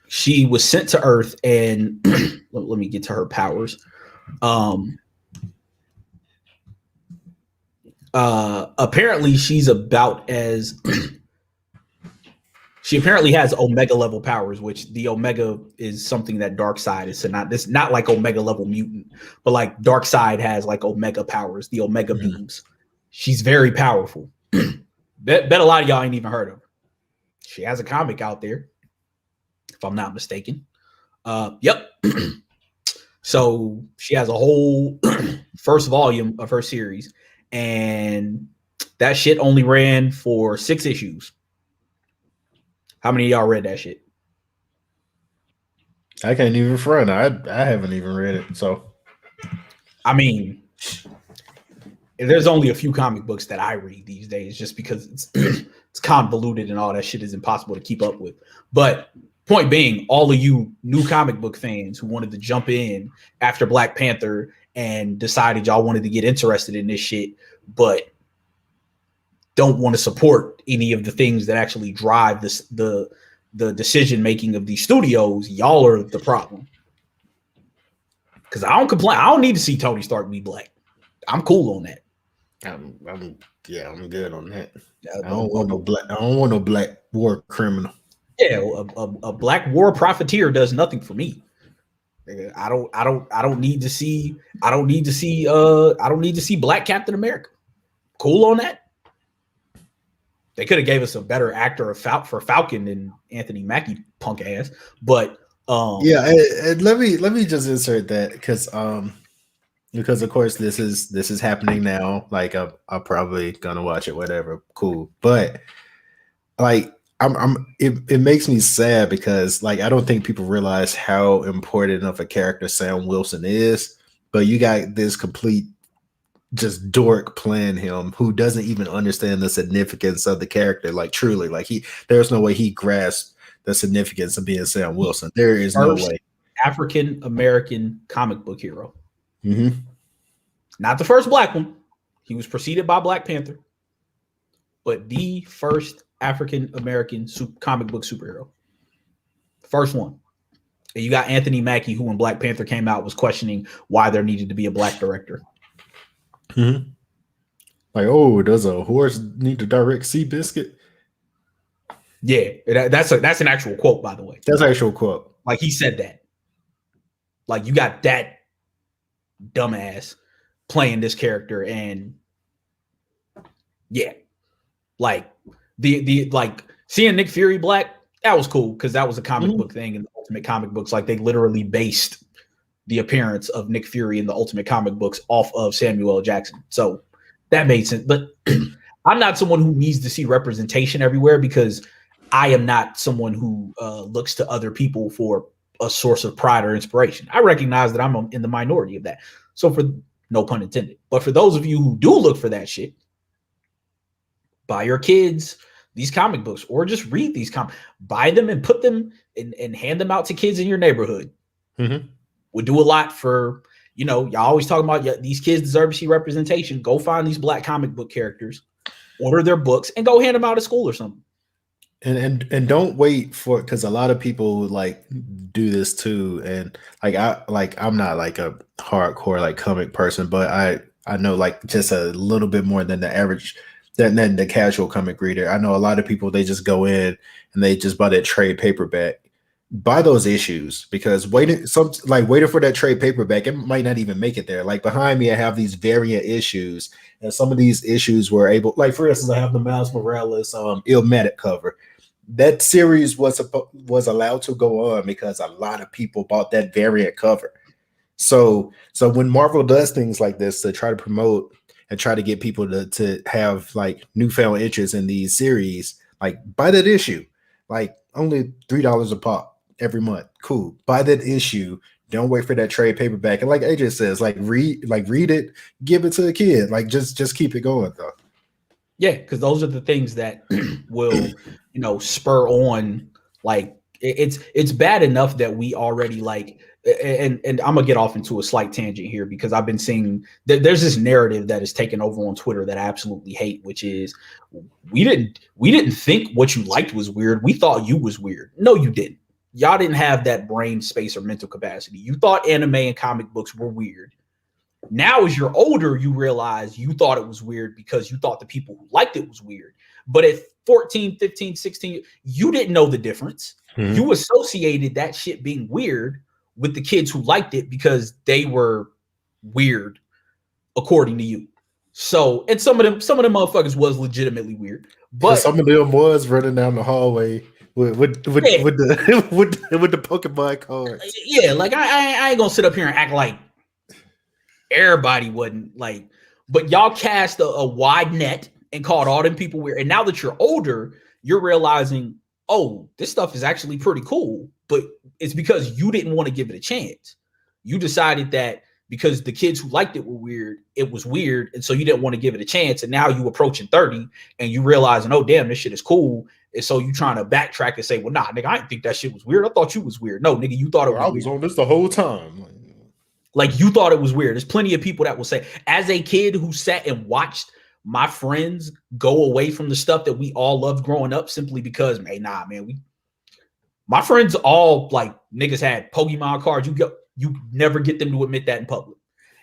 she was sent to Earth, and let me get to her powers. Apparently she's about as she apparently has Omega level powers, which the Omega is something that Darkseid is not like Omega level mutant, but like Darkseid has like Omega powers, the Omega beams. She's very powerful. bet a lot of y'all ain't even heard of her. She has a comic out there, if I'm not mistaken. Yep. So she has a whole first volume of her series, and that shit only ran for 6 issues. How many of y'all read that shit?
I can't even front. I haven't even read it. So,
I mean, there's only a few comic books that I read these days just because it's convoluted and all that shit is impossible to keep up with. But point being, all of you new comic book fans who wanted to jump in after Black Panther and decided y'all wanted to get interested in this shit, but don't want to support any of the things that actually drive the decision making of these studios, y'all are the problem. Because I don't complain. I don't need to see Tony Stark be black. I'm cool on that.
I'm good on that. I don't want no black war criminal.
Yeah, a black war profiteer does nothing for me. I don't need to see Black Captain America. Cool on that. They could have gave us a better actor for Falcon than Anthony Mackie punk ass. But
yeah, and let me just insert that because of course this is happening now. Like I'm probably gonna watch it, whatever, cool. But like it makes me sad because like I don't think people realize how important of a character Sam Wilson is. But you got this complete just dork playing him who doesn't even understand the significance of the character. Like truly, like there's no way he grasped the significance of being Sam Wilson. There is no way.
African American comic book hero. Not the first black one. He was preceded by Black Panther, but the first African American comic book superhero. First one. And you got Anthony Mackie, who when Black Panther came out was questioning why there needed to be a black director.
Like, oh, does a horse need to direct Seabiscuit?
Yeah, that's an actual quote, by the way.
That's an actual quote.
Like he said that. Like you got that dumbass playing this character, and yeah, like the like seeing Nick Fury black, that was cool because that was a comic book thing in the Ultimate Comic books. Like they literally based the appearance of Nick Fury in the Ultimate Comic books off of Samuel L. Jackson. So that made sense. But I'm not someone who needs to see representation everywhere because I am not someone who looks to other people for a source of pride or inspiration. I recognize that I'm in the minority of that. So for no pun intended, but for those of you who do look for that shit, buy your kids these comic books or just read these buy them and put them and hand them out to kids in your neighborhood. Would do a lot for, y'all always talking about these kids deserve to see representation. Go find these black comic book characters, order their books, and go hand them out at school or something.
And don't wait for, because a lot of people like do this too. And I'm not like a hardcore like comic person, but I know like just a little bit more than the average than the casual comic reader. I know a lot of people they just go in and they just buy that trade paperback. Buy those issues because waiting for that trade paperback, it might not even make it there. Like behind me, I have these variant issues, and some of these issues were able, like for instance, I have the Miles Morales Illmatic cover. That series was allowed to go on because a lot of people bought that variant cover. So when Marvel does things like this to try to promote and try to get people to have like newfound interest in these series, like buy that issue, like only $3 a pop every month. Cool, buy that issue. Don't wait for that trade paperback. And like AJ says, read it, give it to a kid. Like just keep it going though.
Yeah, because those are the things that will, spur on. Like it's bad enough that we already like, and I'm gonna get off into a slight tangent here because I've been seeing there's this narrative that is taken over on Twitter that I absolutely hate, which is we didn't think what you liked was weird. We thought you was weird. No, you didn't. Y'all didn't have that brain space or mental capacity. You thought anime and comic books were weird. Now, as you're older, you realize you thought it was weird because you thought the people who liked it was weird. But at 14, 15, 16, you didn't know the difference. Mm-hmm. You associated that shit being weird with the kids who liked it because they were weird, according to you. So, and some of them motherfuckers was legitimately weird. But
some of them was running down the hallway with the with the Pokemon cards.
Yeah, like I ain't gonna sit up here and act like everybody wasn't like, but y'all cast a wide net and called all them people weird. And now that you're older, you're realizing, oh, this stuff is actually pretty cool. But it's because you didn't want to give it a chance. You decided that because the kids who liked it were weird, it was weird. And so you didn't want to give it a chance. And now you approaching 30 and you realizing, oh, damn, this shit is cool. And so you trying to backtrack and say, well, nah, nigga, I didn't think that shit was weird. I thought you was weird. No, nigga, you thought it was weird.
I was on this the whole time.
Like you thought it was weird. There's plenty of people that will say, as a kid who sat and watched my friends go away from the stuff that we all loved growing up simply because, my friends all like niggas had Pokemon cards. You never get them to admit that in public.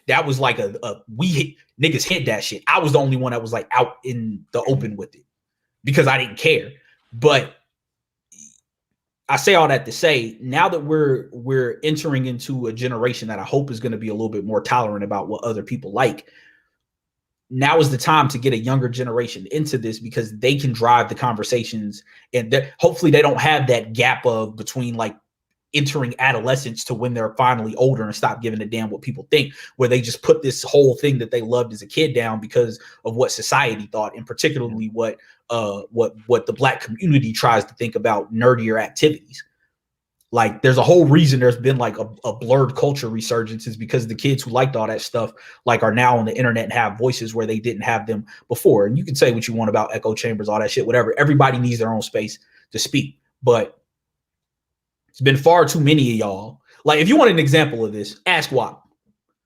That was like niggas hid that shit. I was the only one that was like out in the open with it because I didn't care. But I say all that to say, now that we're entering into a generation that I hope is going to be a little bit more tolerant about what other people like, now is the time to get a younger generation into this because they can drive the conversations, and hopefully they don't have that gap of between like entering adolescence to when they're finally older and stop giving a damn what people think, where they just put this whole thing that they loved as a kid down because of what society thought, and particularly what the Black community tries to think about nerdier activities. Like there's a whole reason there's been like a blurred culture resurgence is because the kids who liked all that stuff like are now on the internet and have voices where they didn't have them before. And you can say what you want about echo chambers, all that shit, whatever. Everybody needs their own space to speak, but it's been far too many of y'all. Like if you want an example of this, ask WAP.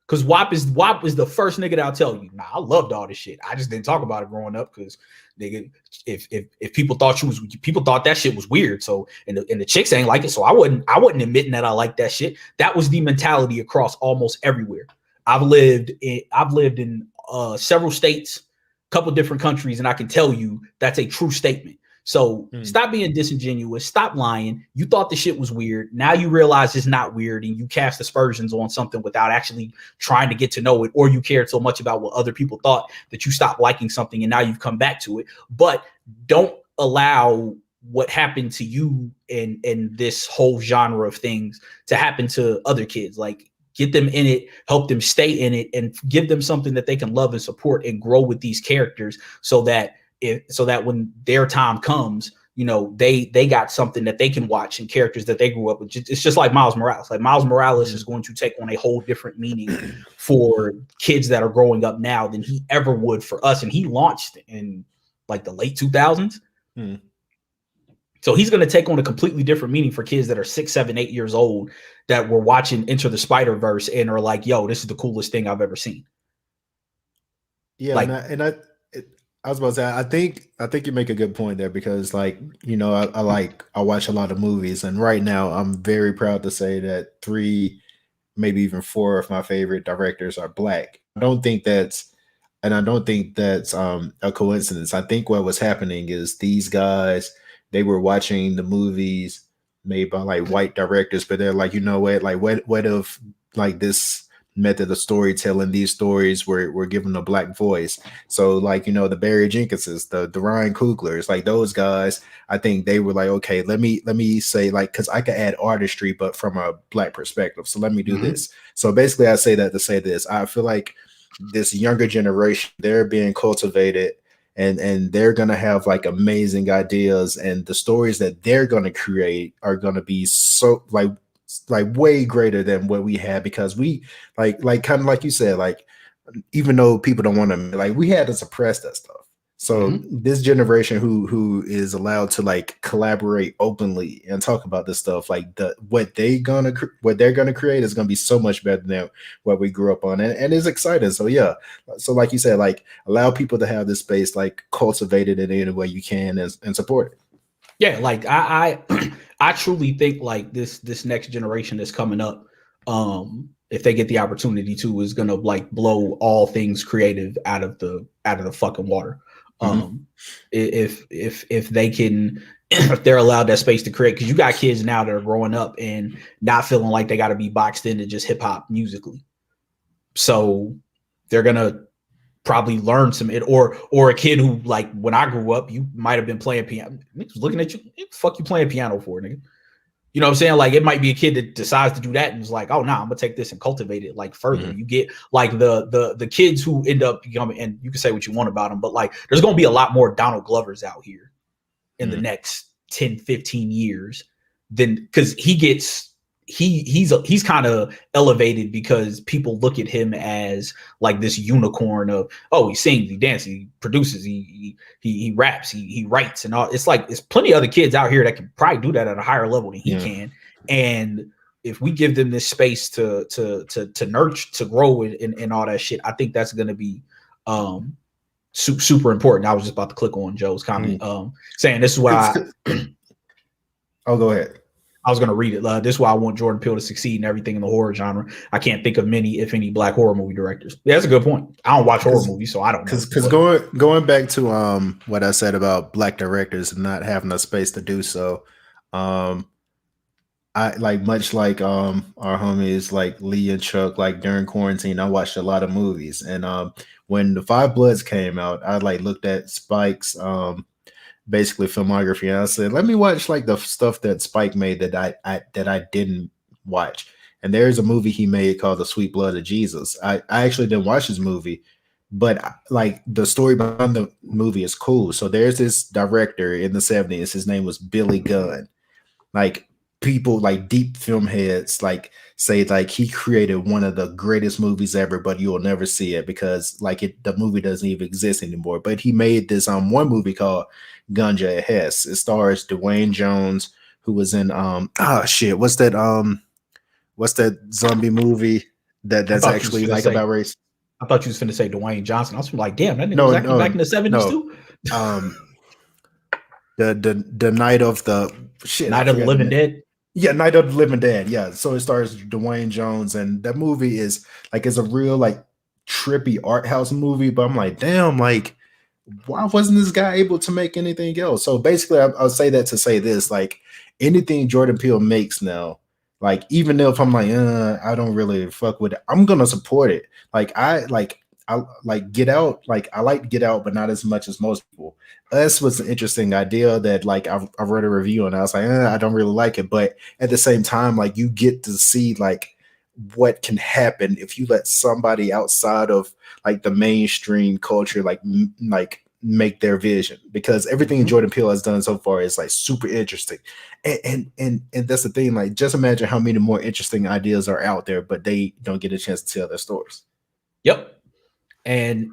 Because WAP is the first nigga that'll tell you, nah, I loved all this shit. I just didn't talk about it growing up because nigga, if people thought people thought that shit was weird. So and the chicks ain't like it. So I wasn't admitting that I liked that shit. That was the mentality across almost everywhere. I've lived in several states, a couple different countries, and I can tell you that's a true statement. So stop being disingenuous. Stop lying. You thought the shit was weird. Now you realize it's not weird, and you cast aspersions on something without actually trying to get to know it, or you cared so much about what other people thought that you stopped liking something, and now you've come back to it. But don't allow what happened to you in this whole genre of things to happen to other kids. Like get them in it, help them stay in it, and give them something that they can love and support and grow with these characters so that when their time comes, they got something that they can watch and characters that they grew up with. It's just like Miles Morales. Like Miles Morales is going to take on a whole different meaning for kids that are growing up now than he ever would for us. And he launched in like the late 2000s. So he's going to take on a completely different meaning for kids that are 6, 7, 8 years old that were watching Enter the Spider-Verse and are like, yo, this is the coolest thing I've ever seen.
Yeah. Like, I was about to say, I think you make a good point there because, like, I watch a lot of movies, and right now I'm very proud to say that 3, maybe even 4 of my favorite directors are Black, don't think that's and I don't think that's a coincidence. I think what was happening is these guys, they were watching the movies made by like white directors, but they're like, you know what, like what if like this method of storytelling, these stories were given a black voice. So like, you know, the Barry Jenkinses, the Ryan Cooglers, like those guys, I think they were like, okay, let me say like, because I could add artistry, but from a black perspective. So let me do
Mhm.
this. So basically, I say that to say this. I feel like this younger generation, they're being cultivated, and they're gonna have like amazing ideas, and the stories that they're gonna create are gonna be so like way greater than what we had, because we like kind of like you said, like even though people don't want to, like we had to suppress that stuff. So
Mhm.
this generation who is allowed to like collaborate openly and talk about this stuff, like what they're gonna create is gonna be so much better than what we grew up on, and it's exciting. So yeah, so like you said, like allow people to have this space, like cultivate it in any way you can, and support it.
Yeah, like I I truly think like this next generation that's coming up, if they get the opportunity to, is gonna like blow all things creative out of the fucking water.
Hmm.
If they can, if they're allowed that space to create, because you got kids now that are growing up and not feeling like they got to be boxed into just hip hop musically, so they're gonna probably learn some it, or a kid who, like when I grew up, you might have been playing piano. Niggas looking at you, what the fuck you playing piano for, nigga? You know what I'm saying? Like it might be a kid that decides to do that and is like, oh no, I'm gonna take this and cultivate it like further.
Hmm.
You get like the kids who end up becoming, and you can say what you want about them, but like there's gonna be a lot more Donald Glovers out here in the
Hmm.
next 10, 15 years than, because he's kind of elevated because people look at him as like this unicorn of, oh, he sings, he dances, he produces, he raps, he writes and all. It's like there's plenty of other kids out here that can probably do that at a higher level than he
Yeah.
can. And if we give them this space to nurture, to grow and all that shit, I think that's going to be super important. I was just about to click on Joe's comment,
Hmm.
saying this is why
Oh, go ahead.
I was going to read it. This is why I want Jordan Peele to succeed in everything in the horror genre. I can't think of many, if any, black horror movie directors. Yeah, that's a good point. I don't watch horror movies, so I don't know.
Because
But
going back to what I said about black directors and not having a space to do so, um I like, much like our homies like Lee and Chuck, like during quarantine I watched a lot of movies, and when the Five Bloods came out, I like looked at Spike's basically filmography, and I said, let me watch like the stuff that Spike made that I didn't watch. And there's a movie he made called The Sweet Blood of Jesus. I actually didn't watch his movie, but like the story behind the movie is cool. So there's this director in the 70s. His name was Billy Gunn. Like people like deep film heads like say like he created one of the greatest movies ever, but you'll never see it because like the movie doesn't even exist anymore. But he made this one movie called Ganja Hess. It stars Dwayne Jones, who was in shit, what's that zombie movie
I
that's
thought you was
actually
going to
like
say,
about race?
I thought you was going to say Dwayne Johnson. I was like, damn, that nigga was
No,
acting back
no,
in the 70s
no.
too.
Um the night of the shit, I
Night of the
forgot the
Living
name.
Dead.
Yeah, Night of the Living Dead. Yeah, so it stars Dwayne Jones, and that movie is like it's a real like trippy art house movie. But I'm like, damn, like why wasn't this guy able to make anything else? So basically, I'll say that to say this: like anything Jordan Peele makes now, like even if I'm like, I don't really fuck with it, I'm gonna support it. I like Get Out. Like I like Get Out, but not as much as most people. Us was an interesting idea that like I read a review and I was like, I don't really like it, but at the same time, like you get to see like what can happen if you let somebody outside of like the mainstream culture like make their vision, because everything
Mhm.
Jordan Peele has done so far is like super interesting, and that's the thing, like just imagine how many more interesting ideas are out there but they don't get a chance to tell their stories.
Yep. And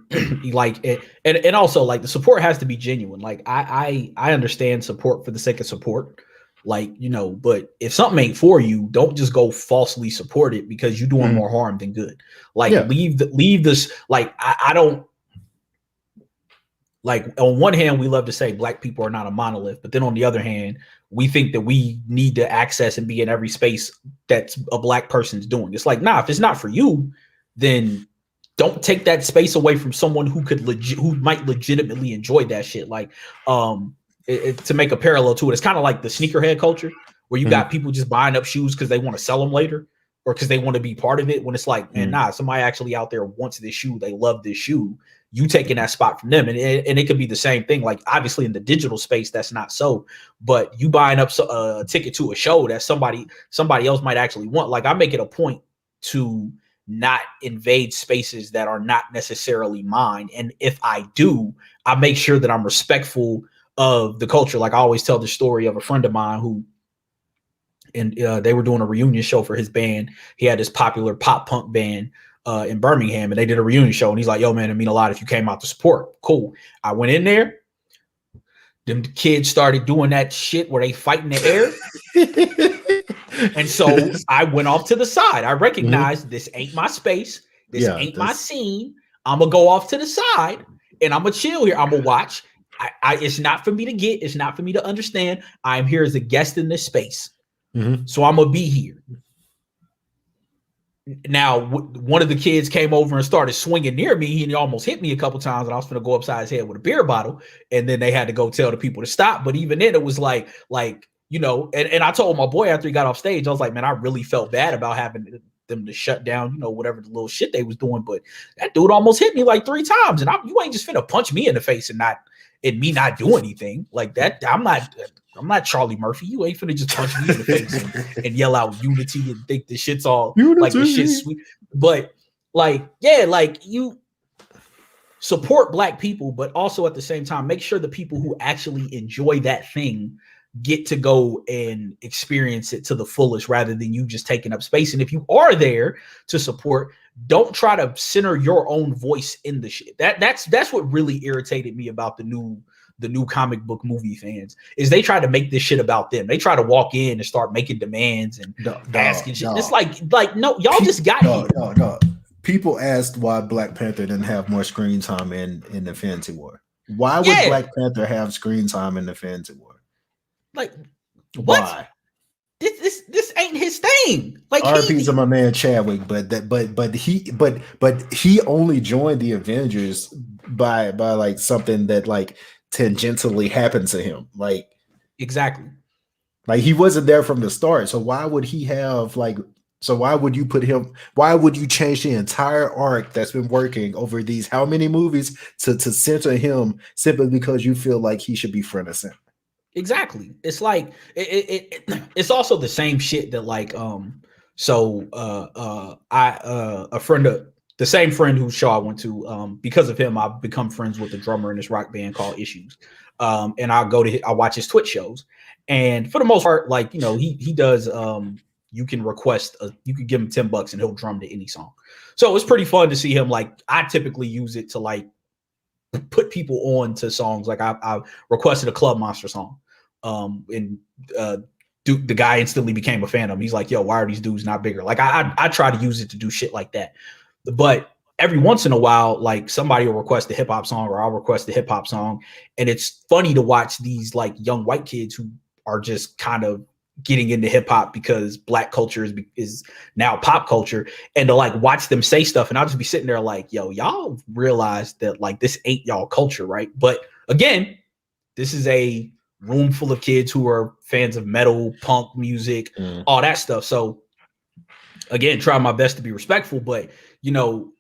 like it, and also like the support has to be genuine. Like I understand support for the sake of support, like, you know, but if something ain't for you, don't just go falsely support it because you're doing
Mhm.
more harm than good. Like
Yeah.
leave this. Like I don't, like, on one hand we love to say black people are not a monolith, but then on the other hand we think that we need to access and be in every space that's a black person's doing. It's like, nah, if it's not for you, then don't take that space away from someone who who might legitimately enjoy that shit. Like, to make a parallel to it, it's kind of like the sneakerhead culture where you got people just buying up shoes because they want to sell them later or because they want to be part of it. When it's like, man, nah, somebody actually out there wants this shoe. They love this shoe. You taking that spot from them. And it could be the same thing. Like, obviously in the digital space, that's not so, but you buying up a ticket to a show that somebody else might actually want. Like, I make it a point to not invade spaces that are not necessarily mine. And if I do, I make sure that I'm respectful of the culture. Like, I always tell the story of a friend of mine who, and they were doing a reunion show for his band. He had this popular pop punk band in Birmingham, and they did a reunion show. And he's like, yo, man, it mean a lot if you came out to support. Cool. I went in there. Them kids started doing that shit where they fight in the air. And so I went off to the side. I recognized this ain't my space. This ain't my scene. I'm going to go off to the side and I'm going to chill here. I'm going to watch. It's not for me to get. It's not for me to understand. I'm here as a guest in this space. So I'm going to be here. Now, one of the kids came over and started swinging near me, and he almost hit me a couple times, and I was going to go upside his head with a beer bottle, and then they had to go tell the people to stop. But even then, it was like, you know, and I told my boy after he got off stage, I was like, man, I really felt bad about having them to shut down, you know, whatever the little shit they was doing. But that dude almost hit me like 3 times, and you ain't just finna punch me in the face and me not do anything like that. I'm not Charlie Murphy. You ain't finna just punch me in the face and yell out unity and think this shit's all unity. Like this shit's sweet. But like, yeah, like you support Black people, but also at the same time, make sure the people who actually enjoy that thing get to go and experience it to the fullest rather than you just taking up space. And if you are there to support, don't try to center your own voice in the shit. That's what really irritated me about the new comic book movie fans is they try to make this shit about them. They try to walk in and start making demands and asking shit. It's like no, y'all just got here.
No. People asked why Black Panther didn't have more screen time in Infinity War. Why would Black Panther have screen time in Infinity War?
Like,
why?
What? This ain't his thing. Like,
RP's of my man Chadwick, but he only joined the Avengers by like something that like tangentially happened to him. Like,
exactly.
Like, he wasn't there from the start. So why would he have like? So why would you put him? Why would you change the entire arc that's been working over these how many movies to center him simply because you feel like he should be front and center?
Exactly. It's like it's also the same shit that like the same friend whose show I went to, because of him, I've become friends with the drummer in this rock band called Issues. And I watch his Twitch shows. And for the most part, like, you know, he does you can give him $10 and he'll drum to any song. So it's pretty fun to see him. Like, I typically use it to like put people on to songs. Like I requested a Club Monster song, and the guy instantly became a fan of him. He's like, yo, why are these dudes not bigger? Like I try to use it to do shit like that. But every once in a while, like somebody will request a hip hop song or I'll request a hip hop song. And it's funny to watch these like young white kids who are just kind of getting into hip hop because Black culture is now pop culture, and to like watch them say stuff. And I'll just be sitting there like, yo, y'all realize that like this ain't y'all culture, right? But again, this is a room full of kids who are fans of metal, punk music, all that stuff. So again, try my best to be respectful, but you know,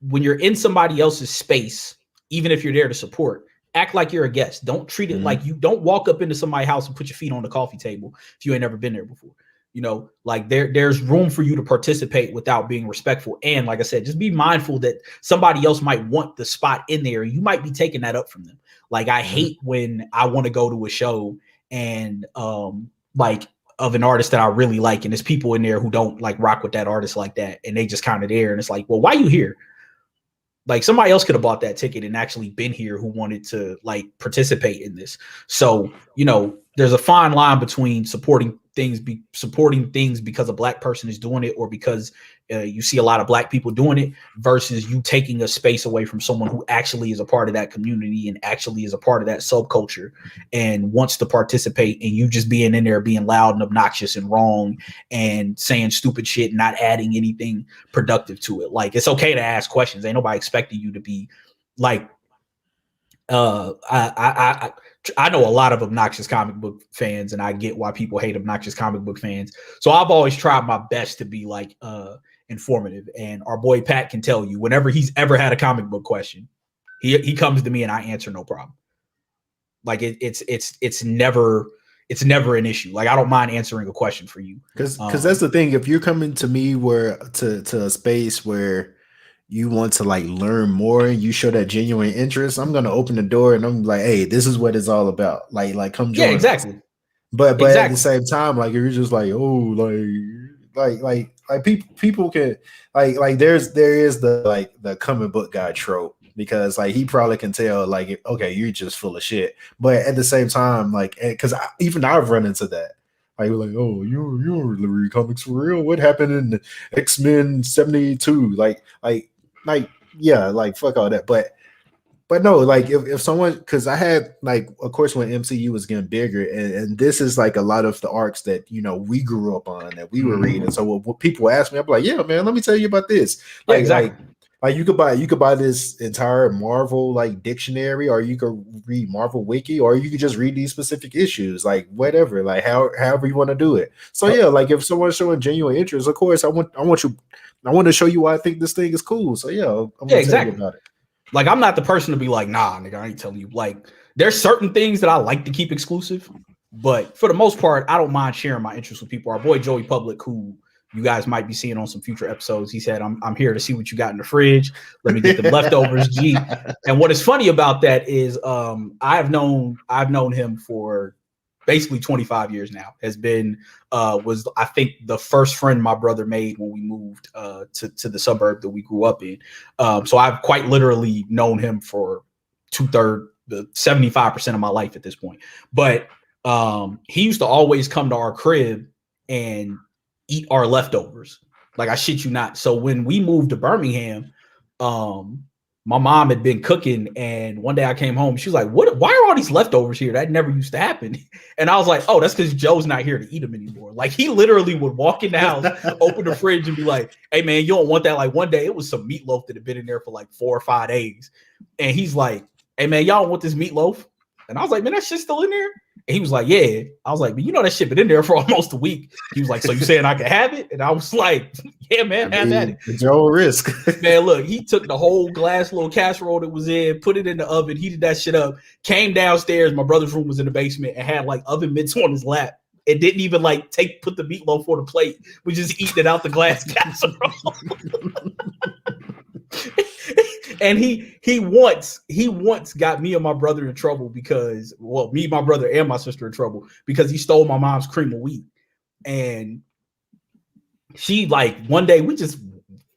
when you're in somebody else's space, even if you're there to support, act like you're a guest. Don't treat it like you don't walk up into somebody's house and put your feet on the coffee table if you ain't never been there before. You know, like there's room for you to participate without being respectful. And like I said, just be mindful that somebody else might want the spot in there. You might be taking that up from them. Like I hate when I want to go to a show and like of an artist that I really like, and there's people in there who don't like rock with that artist like that, and they just kind of there. And it's like, well, why you here? Like somebody else could have bought that ticket and actually been here who wanted to like participate in this. So, you know, there's a fine line between supporting supporting things because a black person is doing it, or because you see a lot of black people doing it, versus you taking a space away from someone who actually is a part of that community and actually is a part of that subculture and wants to participate, and you just being in there being loud and obnoxious and wrong and saying stupid shit, not adding anything productive to it. Like, it's okay to ask questions. Ain't nobody expecting you to be like, I know a lot of obnoxious comic book fans, and I get why people hate obnoxious comic book fans. So I've always tried my best to be like informative. And our boy Pat can tell you, whenever he's ever had a comic book question, he comes to me and I answer no problem. Like it's never an issue. Like, I don't mind answering a question for you.
Because that's the thing. If you're coming to me to a space where you want to like learn more, you show that genuine interest, I'm gonna open the door and I'm like, hey, this is what it's all about. Like come join.
Yeah, exactly.
Us. But at the same time, like, if you're just like, oh, like people can like there is the like the comic book guy trope, because like he probably can tell like, okay, you're just full of shit. But at the same time, like, because even I've run into that. Like, oh, you don't read comics for real? What happened in X-Men 72? Like, yeah, like, fuck all that. But no, like, if someone, because I had, like, of course, when MCU was getting bigger, and this is like a lot of the arcs that, you know, we grew up on, that we were reading. So when people ask me, I'm like, yeah, man, let me tell you about this. Like,
yeah, exactly.
Like you could buy this entire Marvel like dictionary, or you could read Marvel Wiki, or you could just read these specific issues, like whatever, like however you want to do it. So yeah, like if someone's showing genuine interest, of course I want to show you why I think this thing is cool. So yeah, I'm gonna tell you about it.
Like, I'm not the person to be like, nah, nigga, I ain't telling you. Like, there's certain things that I like to keep exclusive, but for the most part, I don't mind sharing my interest with people. Our boy Joey Public, who you guys might be seeing on some future episodes, he said, I'm here to see what you got in the fridge. Let me get the leftovers, G. And what is funny about that is I've known him for basically 25 years now. Has been was, I think, the first friend my brother made when we moved to the suburb that we grew up in. So I've quite literally known him for 75% of my life at this point. But he used to always come to our crib and eat our leftovers. Like, I shit you not. So when we moved to Birmingham, my mom had been cooking, and one day I came home. She was like, why are all these leftovers here? That never used to happen. And I was like, oh, that's because Joe's not here to eat them anymore. Like, he literally would walk in the house, open the fridge, and be like, hey, man, you don't want that? Like, one day it was some meatloaf that had been in there for like 4 or 5 days. And he's like, hey, man, y'all don't want this meatloaf? And I was like, man, that shit's still in there? And he was like, yeah. I was like, but you know that shit been in there for almost a week. He was like, so you saying I can have it? And I was like, yeah, man, have at it.
It's your risk.
Man, look, he took the whole glass little casserole that was in, put it in the oven, heated that shit up, came downstairs. My brother's room was in the basement, and had like oven mitts on his lap. It didn't even like put the meatloaf on the plate. We just eating it out the glass casserole. And he once got me and my brother in trouble because, well, me, my brother, and my sister in trouble because he stole my mom's cream of wheat. And she, like, one day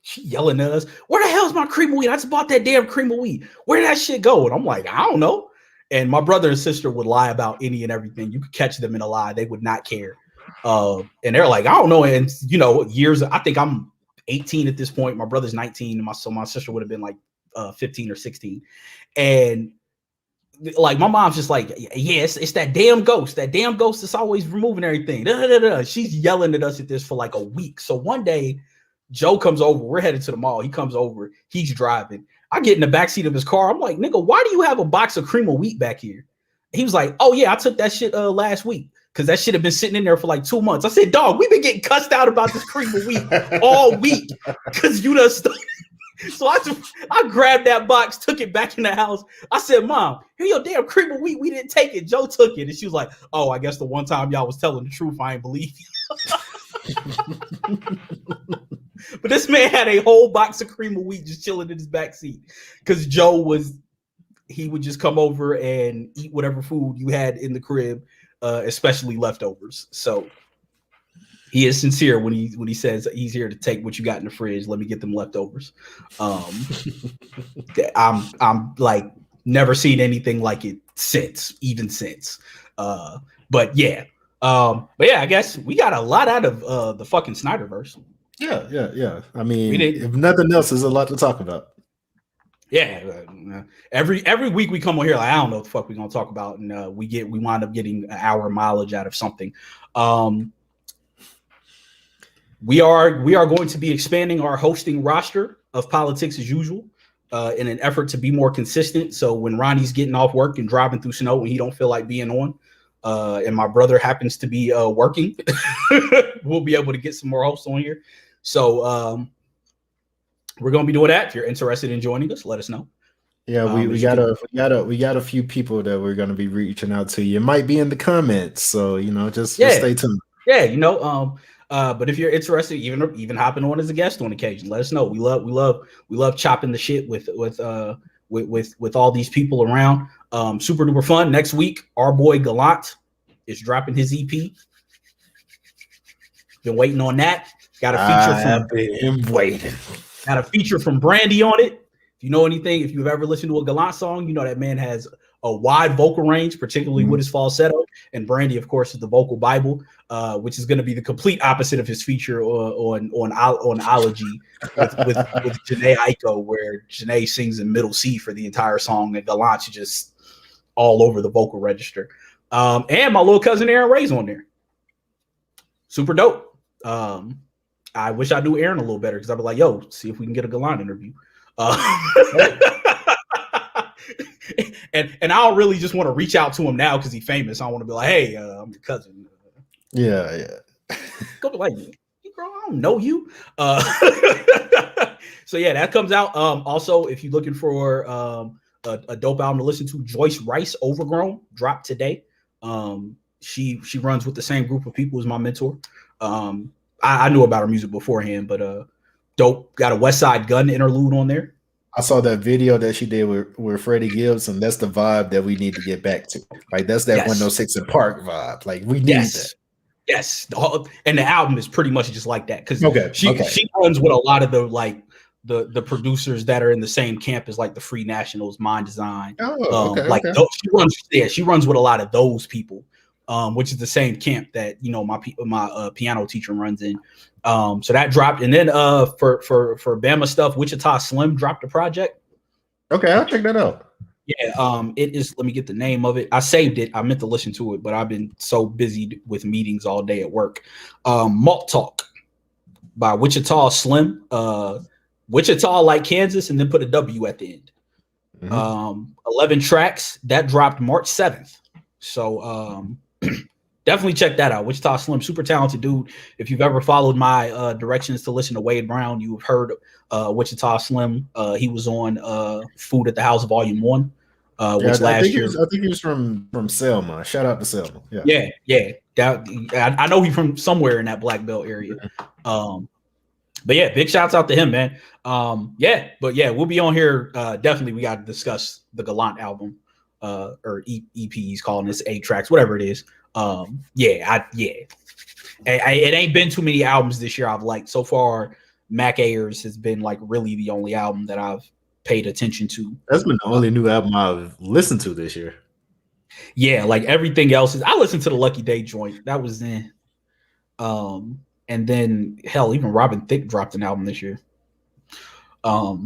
she yelling at us, where the hell's my cream of wheat? I just bought that damn cream of wheat. Where did that shit go? And I'm like, I don't know. And my brother and sister would lie about any and everything. You could catch them in a lie. They would not care. And they're like, I don't know. And, you know, I think I'm 18 at this point. My brother's 19. And my sister would have been like 15 or 16. And like, my mom's just like, yeah, it's that damn ghost. That damn ghost is always removing everything. Da, da, da, da. She's yelling at us at this for like a week. So one day, Joe comes over. We're headed to the mall. He comes over. He's driving. I get in the backseat of his car. I'm like, nigga, why do you have a box of cream of wheat back here? He was like, oh, yeah, I took that shit last week because that shit had been sitting in there for like 2 months. I said, dog, we've been getting cussed out about this cream of wheat all week because you done stuck. So I grabbed that box, took it back in the house. I said, Mom, here your damn cream of wheat. We didn't take it. Joe took it. And she was like, oh, I guess the one time y'all was telling the truth, I ain't believe you. But this man had a whole box of cream of wheat just chilling in his backseat because he would just come over and eat whatever food you had in the crib, especially leftovers. So he is sincere when he says he's here to take what you got in the fridge. Let me get them leftovers. I'm like never seen anything like it since. But yeah, But yeah, I guess we got a lot out of the fucking Snyderverse.
Yeah. I mean, if nothing else, there's a lot to talk about.
Yeah, every week we come on here like I don't know what the fuck we're gonna talk about, and we wind up getting an hour mileage out of something. We are going to be expanding our hosting roster of Politics as Usual in an effort to be more consistent. So when Ronnie's getting off work and driving through snow when he don't feel like being on, and my brother happens to be working, we'll be able to get some more hosts on here. So we're going to be doing that. If you're interested in joining us, let us know.
Yeah, we got a few people that we're going to be reaching out to. You might be in the comments, so just stay tuned.
Yeah, but if you're interested, even hopping on as a guest on occasion, let us know. We love chopping the shit with all these people around. Super duper fun. Next week, our boy Gallant is dropping his EP. Been waiting on that. Got a feature from Brandy on it. If you know anything, if you've ever listened to a Gallant song, you know that man has a wide vocal range, particularly with his falsetto. And Brandy, of course, is the vocal Bible, which is going to be the complete opposite of his feature on Ology with Janae Aiko, where Janae sings in middle C for the entire song, and Gallant's just all over the vocal register. And my little cousin Aaron Ray's on there. Super dope. I wish I knew Aaron a little better because I'd be like, yo, see if we can get a Gallant interview. And I don't really just want to reach out to him now because he's famous. I want to be like, hey, I'm your cousin.
Yeah.
Go be like, girl, I don't know you. So yeah, that comes out. Also, if you're looking for a dope album to listen to, Joyce Rice, Overgrown, dropped today. She runs with the same group of people as my mentor. I knew about her music beforehand, but dope. Got a West Side Gun interlude on there.
I saw that video that she did with Freddie Gibbs, and that's the vibe that we need to get back to. Like that's that 106 and Park vibe. Like we need that.
Yes, and the album is pretty much just like that because she runs with a lot of the producers that are in the same camp as like the Free Nationals, Mind Design. She runs with a lot of those people, which is the same camp that my piano teacher runs in. So that dropped, and then for Bama stuff, Wichita Slim dropped a project.
Okay, I'll check that out.
Yeah, it is. Let me get the name of it. I saved it. I meant to listen to it, but I've been so busy with meetings all day at work. Malt Talk by Wichita Slim. Wichita like Kansas, and then put a W at the end. 11 tracks that dropped March 7th. So definitely check that out. Wichita Slim, super talented dude. If you've ever followed my directions to listen to Wade Brown, you've heard Wichita Slim. He was on Food at the House Volume 1, which last year.
I think he was from Selma. Shout out to Selma.
Yeah. I know he's from somewhere in that Black Belt area. But yeah, big shouts out to him, man. We'll be on here. Definitely, we got to discuss the Gallant album, or EP. He's calling this 8 tracks, whatever it is. It ain't been too many albums this year I've liked so far. Mac Ayers has been like really the only album that I've paid attention to.
That's been the only new album I've listened to this year.
Yeah, like everything else is. I listened to the Lucky Day joint. That was in. And then hell, even Robin Thicke dropped an album this year. But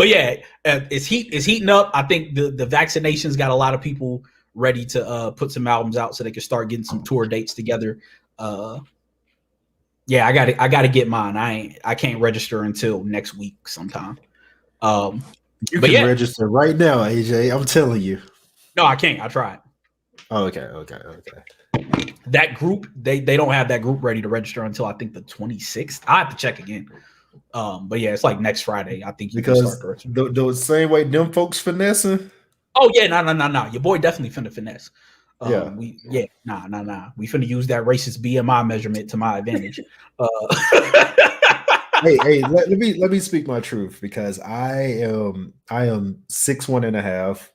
yeah, it's heating up. I think the vaccinations got a lot of people ready to put some albums out so they can start getting some tour dates together. I got to get mine. I can't register until next week sometime.
You can register right now, AJ. I'm telling you.
No, I can't. I tried.
Oh, okay.
That group, they don't have that group ready to register until I think the 26th. I have to check again. But yeah, it's like next Friday. I think you
because
can start
the same way them folks finessing.
Oh yeah, no. Your boy definitely finna finesse. We finna use that racist BMI measurement to my advantage.
Hey, let me speak my truth because I am 6'1.5",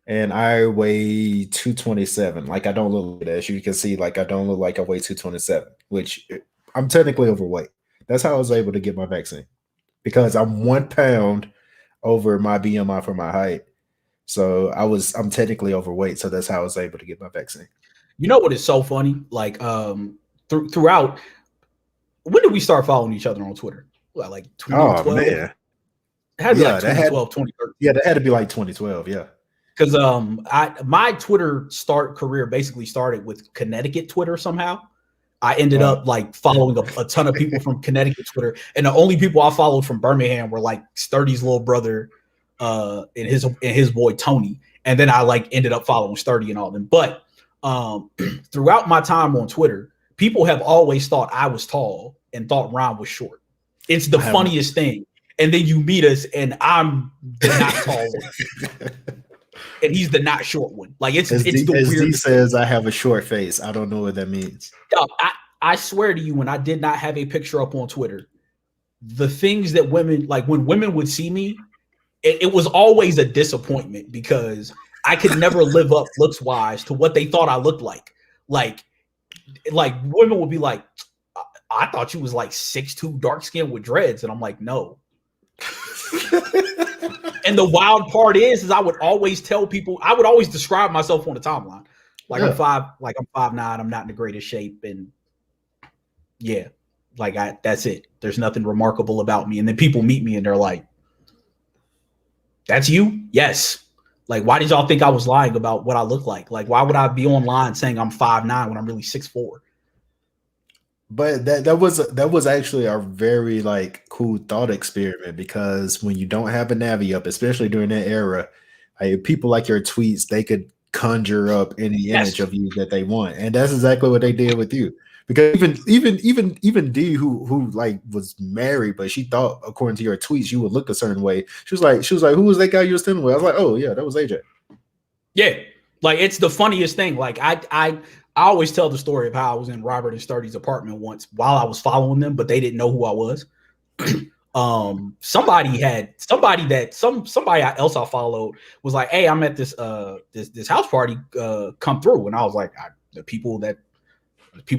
and I weigh 227. Like I don't look, as you can see, like I don't look like I weigh 227, which I'm technically overweight. That's how I was able to get my vaccine because I'm 1 pound over my BMI for my height. So I'm technically overweight, so that's how I was able to get my vaccine.
You know what is so funny? Like throughout, when did we start following each other on Twitter? Well, like
Oh
2012.
man.
It had to be
Yeah,
like 2012, 2013.
Yeah, that had to be like 2012. Yeah.
Because my Twitter career basically started with Connecticut Twitter somehow. I ended up like following a ton of people from Connecticut Twitter, and the only people I followed from Birmingham were like Sturdy's little brother, and his boy Tony. And then I like ended up following Sturdy and all them. But throughout my time on Twitter, people have always thought I was tall and thought Ron was short. It's the funniest thing. And then you meet us, and I'm the not tall one. And he's the not short one. Like it's the weird.
He says I have a short face. I don't know what that means.
I swear to you, when I did not have a picture up on Twitter, the things that women like when women would see me, it was always a disappointment because I could never live up looks wise to what they thought I looked like. Like women would be like, I thought you was like 6'2", dark skin with dreads, and I'm like, no. And the wild part is I would always tell people, I would always describe myself on the timeline. Like I'm 5'9", I'm not in the greatest shape. And yeah, that's it. There's nothing remarkable about me. And then people meet me and they're like, that's you? Yes. Like, why did y'all think I was lying about what I look like? Like, why would I be online saying I'm 5'9" when I'm really 6'4"?
But that was actually a very like cool thought experiment, because when you don't have a Navi up, especially during that era, people like your tweets, they could conjure up any image of you that they want, and that's exactly what they did with you. Because even D, who like was married, but she thought according to your tweets you would look a certain way. She was like, who was that guy you were standing with? I was like, oh yeah, that was AJ.
Yeah, like it's the funniest thing. Like I always tell the story of how I was in Robert and Sturdy's apartment once while I was following them, but they didn't know who I was. Somebody else I followed was like, hey, I'm at this house party, come through. And I was like, the people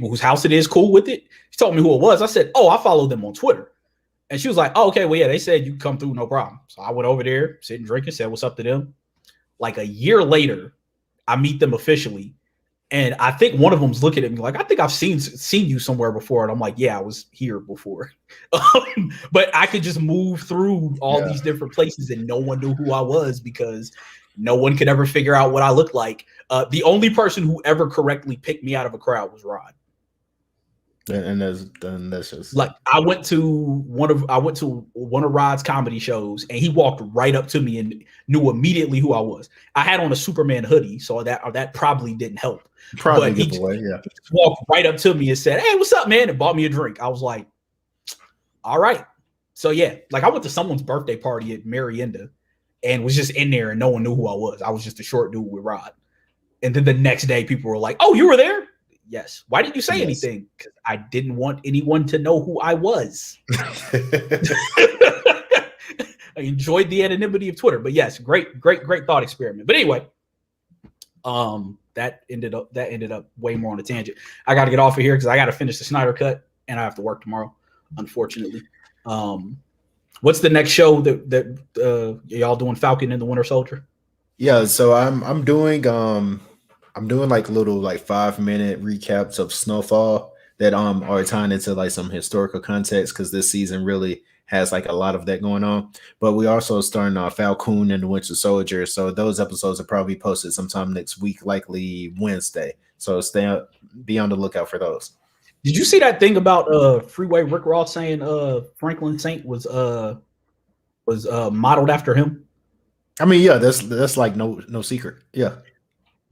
whose house it is cool with it. She told me who it was. I said, oh, I follow them on Twitter. And she was like, oh, okay, well, yeah, they said you come through, no problem. So I went over there, sitting drinking, said what's up to them. Like a year later, I meet them officially. And I think one of them's looking at me like, I think I've seen you somewhere before. And I'm like, yeah, I was here before. But I could just move through all these different places and no one knew who I was because no one could ever figure out what I looked like. The only person who ever correctly picked me out of a crowd was Rod.
And that's just
like I went to one of Rod's comedy shows and he walked right up to me and knew immediately who I was. I had on a Superman hoodie, so that probably didn't help.
Probably
he just walked right up to me and said, "Hey, what's up, man?" and bought me a drink. I was like, "All right." So yeah, like I went to someone's birthday party at Marienda and was just in there and no one knew who I was. I was just a short dude with Rod. And then the next day people were like, "Oh, you were there?" Yes. Why didn't you say anything? Because I didn't want anyone to know who I was. I enjoyed the anonymity of Twitter, but yes, great thought experiment. But anyway, that ended up way more on a tangent. I got to get off of here because I got to finish the Snyder Cut and I have to work tomorrow, unfortunately. What's the next show that y'all doing? Falcon and the Winter Soldier?
Yeah, so I'm doing like little like 5-minute recaps of Snowfall that are tying into like some historical context because this season really has like a lot of that going on. But we also starting Falcon and the Winter Soldier, so those episodes will probably be posted sometime next week, likely Wednesday. So be on the lookout for those.
Did you see that thing about Freeway Rick Ross saying Franklin Saint was modeled after him?
I mean, yeah, that's like no secret. Yeah.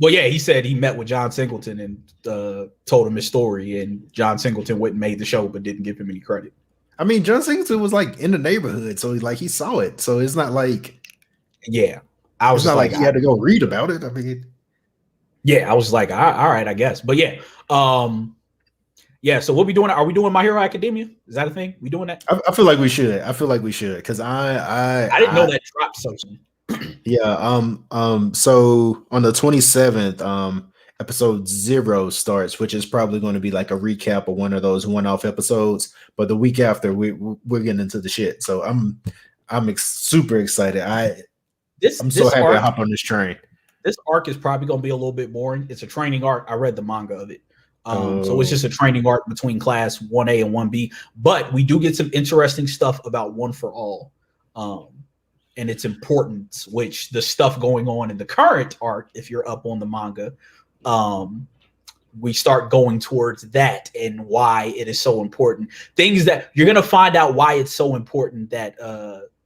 Well, yeah, he said he met with John Singleton and told him his story, and John Singleton went and made the show, but didn't give him any credit.
I mean, John Singleton was like in the neighborhood, so he saw it. So it's not like,
yeah, I was
not like he had to go read about it. I mean,
yeah, I was like, all right, I guess, but yeah, yeah. So what we doing? Are we doing My Hero Academia? Is that a thing? We doing that?
I feel like we should. Because I
didn't know that dropped so soon.
Yeah. So on the 27th, episode 0 starts, which is probably going to be like a recap of one of those one-off episodes. But the week after, we're getting into the shit. So I'm super excited. I'm so happy I hop on this train.
This arc is probably going to be a little bit boring. It's a training arc. I read the manga of it. So it's just a training arc between class 1A and 1B. But we do get some interesting stuff about One for All and its importance, which the stuff going on in the current arc, if you're up on the manga, we start going towards that and why it is so important. Things that you're going to find out why it's so important that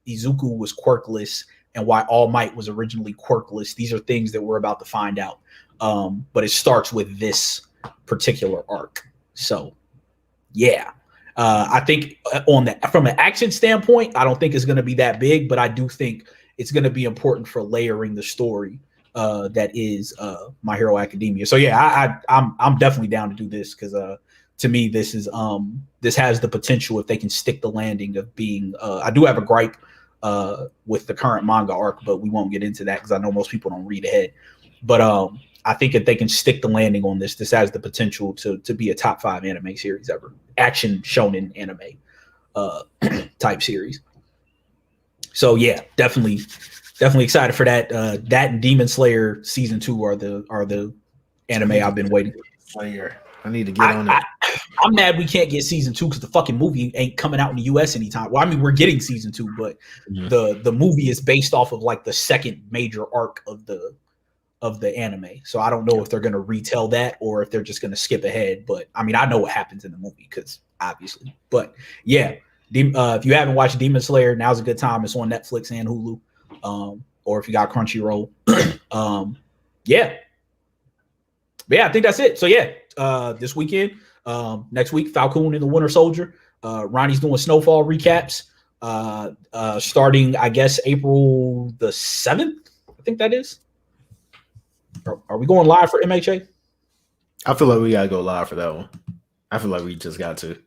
Izuku was quirkless and why All Might was originally quirkless. These are things that we're about to find out. But it starts with this particular arc. So, yeah. I think from an action standpoint, I don't think it's going to be that big, but I do think it's going to be important for layering the story that is My Hero Academia. So yeah, I'm definitely down to do this because to me this has the potential, if they can stick the landing, of being. I do have a gripe with the current manga arc, but we won't get into that because I know most people don't read ahead. But I think if they can stick the landing on this has the potential to be a top 5 anime series ever, action shonen anime type series. So yeah, definitely excited for that. That and Demon Slayer season 2 are the anime I've been waiting for.
Slayer. I need to get on it.
I'm mad we can't get season 2 because the fucking movie ain't coming out in the US anytime. Well, I mean, we're getting season 2, but the movie is based off of like the second major arc of the anime. So I don't know if they're going to retell that or if they're just going to skip ahead. But I mean, I know what happens in the movie because obviously. But yeah, if you haven't watched Demon Slayer, now's a good time. It's on Netflix and Hulu. Or if you got Crunchyroll. Yeah. But yeah, I think that's it. So yeah, this weekend, next week, Falcon and the Winter Soldier. Ronnie's doing Snowfall recaps. Starting, I guess, April the 7th. I think that is. Are we going live for MHA?
I feel like we gotta go live for that one. I feel like we just got to.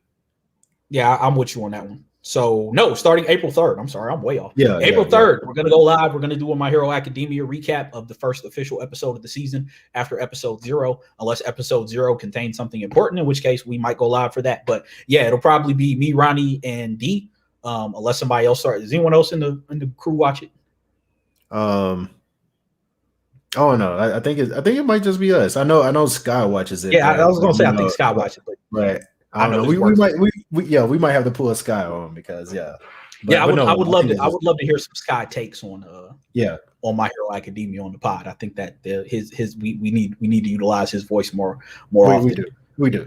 Yeah, I'm with you on that one. So no, starting April 3rd. I'm sorry, I'm way off.
Yeah,
April 3rd, we're gonna go live. We're gonna do a My Hero Academia recap of the first official episode of the season after episode 0, unless episode 0 contains something important, in which case we might go live for that. But yeah, it'll probably be me, Ronnie, and D. Unless somebody else starts. Does anyone else in the crew watch it?
Oh no, I think it might just be us. I know Sky watches it.
Yeah, I was gonna say I think Sky watches it,
but I don't know. We might have to pull a Sky on because yeah.
But, I would love to hear some Sky takes on on My Hero Academia on the pod. I think that we need to utilize his voice more often.
We do.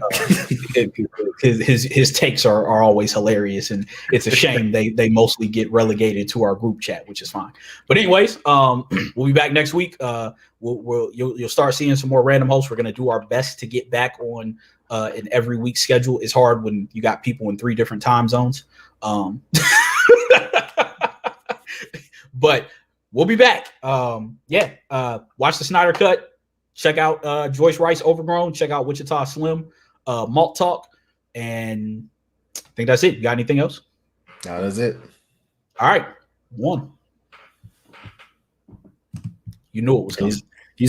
His takes are always hilarious, and it's a shame they mostly get relegated to our group chat, which is fine. But anyways, we'll be back next week. You'll start seeing some more random hosts. We're gonna do our best to get back on an every week schedule. It's hard when you got people in 3 different time zones. But we'll be back. Watch the Snyder Cut. Check out Joyce Rice Overgrown. Check out Wichita Slim, Malt Talk. And I think that's it. You got anything else?
No, that's it.
All right. 1. You knew it was coming.